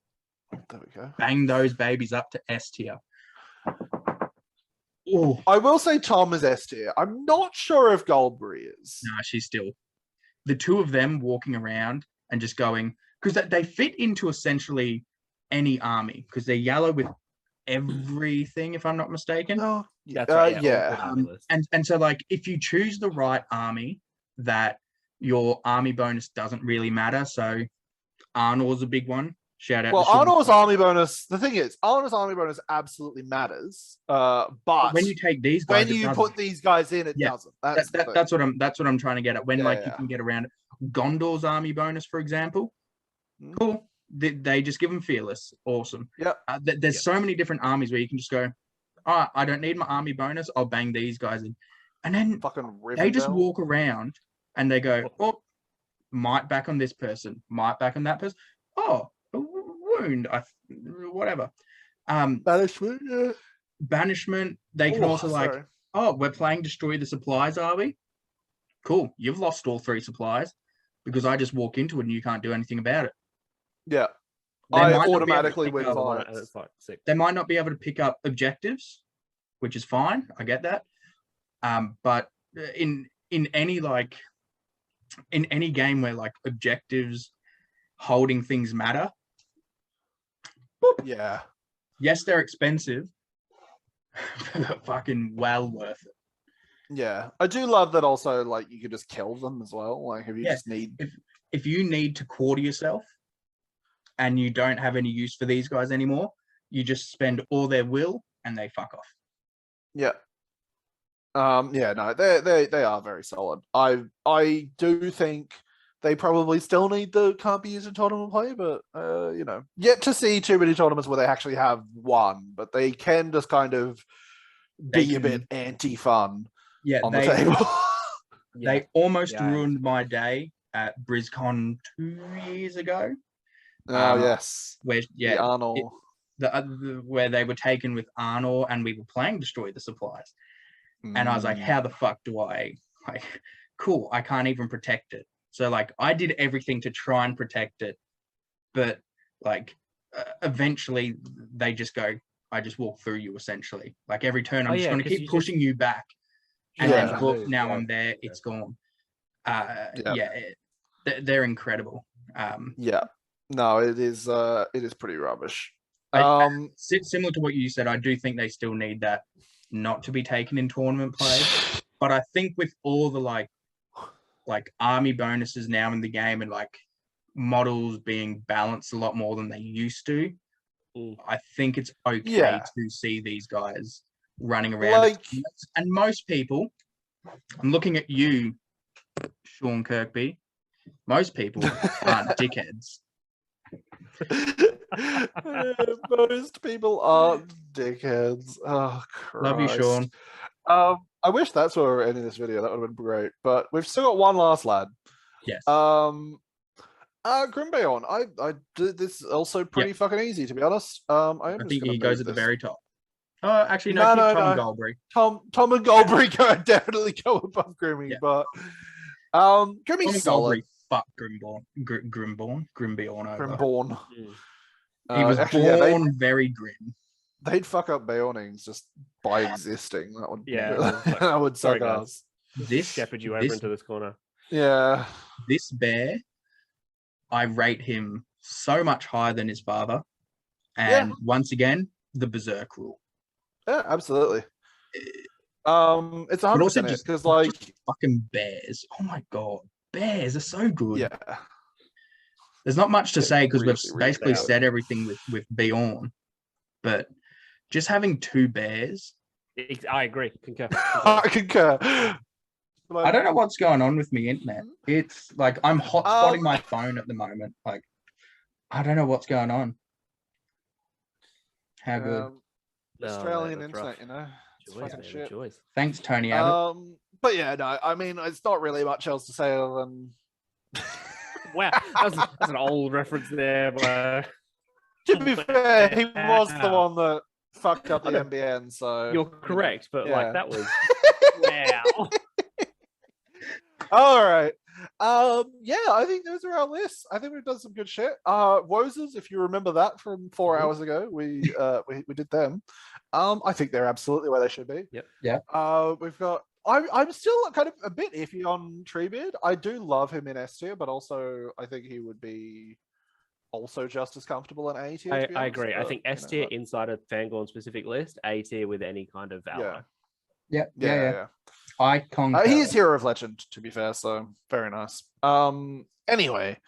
there we go. Bang those babies up to S tier. Ooh. I will say Tom is S tier. I'm not sure if Goldberry is. No, she's still. The two of them walking around and just going, because they fit into essentially any army, because they're yellow with everything, if I'm not mistaken. Oh, that's right. Yeah. And so, like, if you choose the right army, that your army bonus doesn't really matter. So Arnor's a big one. Shout out. Well, Arnor's army bonus. The thing is, Arnor's army bonus absolutely matters. But when you take these guys, when you put these guys in, it doesn't. That's what I'm trying to get at. When you can get around Gondor's army bonus, for example. Cool. They just give them fearless. Awesome. Yeah. There's so many different armies where you can just go, all right, I don't need my army bonus. I'll bang these guys in, and then they just walk around and they go, oh, might back on this person, might back on that person. Oh. Wound, whatever. Banishment. Banishment. They can also we're playing Destroy the Supplies, are we? Cool. You've lost all 3 supplies because I just walk into it and you can't do anything about it. Yeah. I automatically win. They might not be able to pick up objectives, which is fine. I get that. But in any like in any game where like objectives, holding things matter. Boop. Yeah. Yes, they're expensive, but fucking well worth it. Yeah, I do love that. Also, like you could just kill them as well. Like if you just need, if you need to quarter yourself, and you don't have any use for these guys anymore, you just spend all their will and they fuck off. Yeah. Yeah, no, they are very solid. I do think they probably still need the can't be used in tournament play, but you know, yet to see too many tournaments where they actually have one, but they can just kind of be a bit anti-fun on the table. They almost ruined my day at BrizCon 2 years ago. Oh yes, where the Arnor. Where they were taken with Arnor and we were playing Destroy the Supplies. And I was like, how the fuck do I, like, cool, I can't even protect it. So, like, I did everything to try and protect it. But, like, eventually they just go, I just walk through you, essentially. Like, every turn, I'm just going to keep pushing you back. And then, look, now I'm there, it's gone. They're incredible. Yeah. No, it is pretty rubbish. Similar to what you said, I do think they still need that not to be taken in tournament play. But I think with all the like army bonuses now in the game and like models being balanced a lot more than they used to, I think it's okay to see these guys running around. And most people, I'm looking at you, Sean Kirkby, most people aren't dickheads. Most people aren't dickheads. Oh, Christ. Love you, Sean. I wish that's where we're ending this video. That would have been great. But we've still got one last lad. Yes. Grimbeorn. I did this also pretty fucking easy, to be honest. I think he goes at the very top. Oh, actually, no. Tom and Goldberry. Tom and Goldberry definitely go above Grimmy, but Grimmy's solid. Fuck Grimbeorn. Grimbeorn. He was born very grim. They'd fuck up Beornings just by existing. That would that would suck ass. This shepherd you over into this corner. Yeah. This bear, I rate him so much higher than his father. And once again, the berserk rule. Yeah, absolutely. It's 100% because like fucking bears. Oh my god. Bears are so good. Yeah. There's not much to say because we've basically said everything with Beorn. But just having two bears. I agree. Concur. I concur. I don't know what's going on with me internet. It's like I'm hotspotting my phone at the moment. Like, I don't know what's going on. How good. Australian internet, you know. Shit. Thanks, Tony Abbott. But yeah, no, I mean, it's not really much else to say other than. Wow, that's an old reference there, but to be fair, he was the one that fucked up the NBN, so you're correct, but like that was wow. All right. I think those are our lists. I think we've done some good shit. Wozes, if you remember that from 4 hours ago, we did them. I think they're absolutely where they should be. Yep. Yeah. We've got. I'm still kind of a bit iffy on Treebeard. I do love him in S tier, but also I think he would be also just as comfortable in A tier. I agree. I think S tier inside of Fangorn specific list, A tier with any kind of ally. Yeah. I concur. He is Hero of Legend, to be fair, so very nice. Anyway,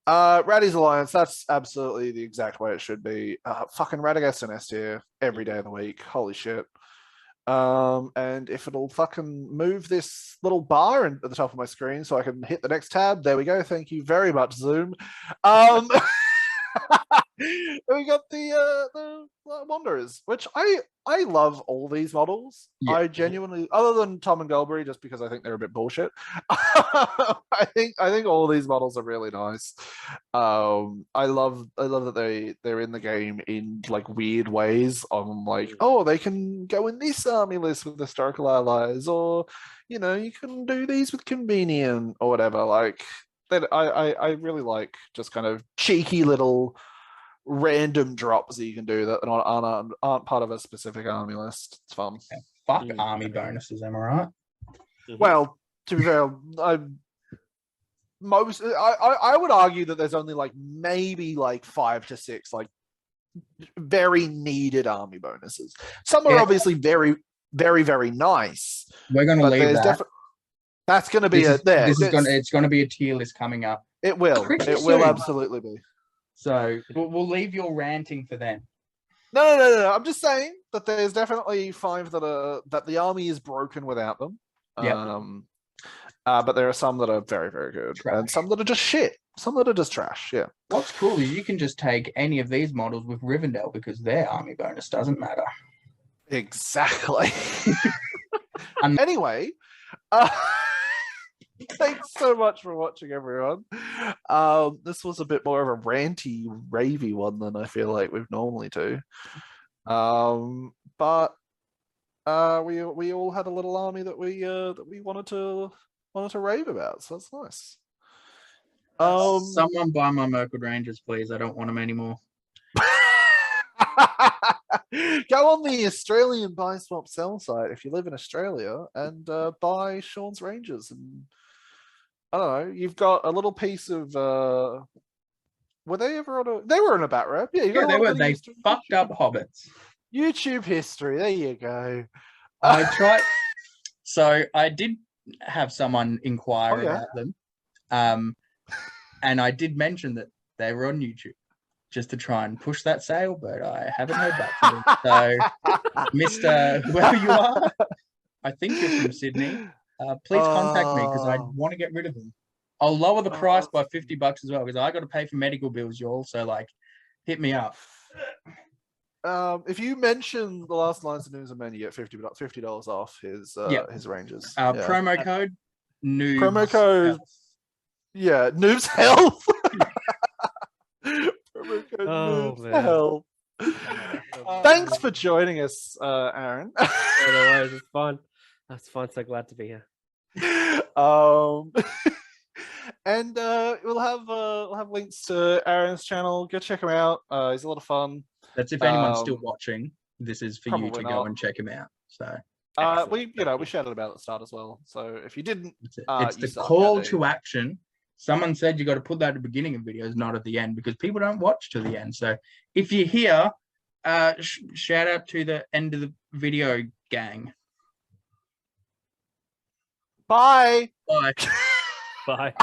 Raddy's Alliance, that's absolutely the exact way it should be. Fucking Radagast and S tier every day of the week. Holy shit. And if it'll fucking move this little bar at the top of my screen so I can hit the next tab, there we go. Thank you very much, Zoom. We got the Wanderers, which I love all these models. Yeah. I genuinely, other than Tom and Goldberry, just because I think they're a bit bullshit. I think all these models are really nice. I love that they're in the game in like weird ways. On like, oh, they can go in this army list with historical allies, or you know, you can do these with convenient or whatever. Like that, I really like just kind of cheeky little random drops that you can do that aren't part of a specific army list. It's fun. Yeah, fuck army bonuses, am I right? Well, to be fair, most. I would argue that there's only like maybe like 5 to 6 like very needed army bonuses. Some are obviously very, very, very nice. We're going to leave that. That's going to be it's going to be a tier list coming up. It will. It will absolutely be. So we'll leave your ranting for then. No. I'm just saying that there's definitely 5 that the army is broken without them. Yeah. But there are some that are very, very good, and some that are just shit. Some that are just trash. Yeah. What's cool is you can just take any of these models with Rivendell because their army bonus doesn't matter. Exactly. Anyway, thanks so much for watching, everyone. This was a bit more of a ranty, ravey one than I feel like we've normally do. But we all had a little army that we wanted to rave about, so that's nice. Someone buy my Merkwood Rangers, please. I don't want them anymore. Go on the Australian buy swap sell site if you live in Australia and buy Sean's Rangers. And I don't know, you've got a little piece of were they ever on a? They were in a bat rep. Yeah, they were. They fucked up hobbits. YouTube history. There you go. I tried. So I did have someone inquire about them. And I did mention that they were on YouTube just to try and push that sale, but I haven't heard back from them. So, Mr. Whoever you are, I think you're from Sydney. Please contact me because I want to get rid of them. I'll lower the price by $50 as well because I got to pay for medical bills, y'all. So, like, hit me up. If you mention the last lines of news and menu, you get $50 off his Rangers. Promo code Noobs. Promo code. Yeah, Noobs Health. Promo code Noobs Health. Thanks for joining us, Aaron. Otherwise, it's fun. That's fun. So glad to be here. And we'll have links to Aaron's channel. Go check him out. He's a lot of fun. That's if anyone's still watching. This is for you to go and check him out. So we shouted about it at the start as well. So if you didn't, it's the call to action. Someone said you got to put that at the beginning of videos, not at the end, because people don't watch to the end. So if you're here, shout out to the end of the video gang. Bye. Bye. Bye.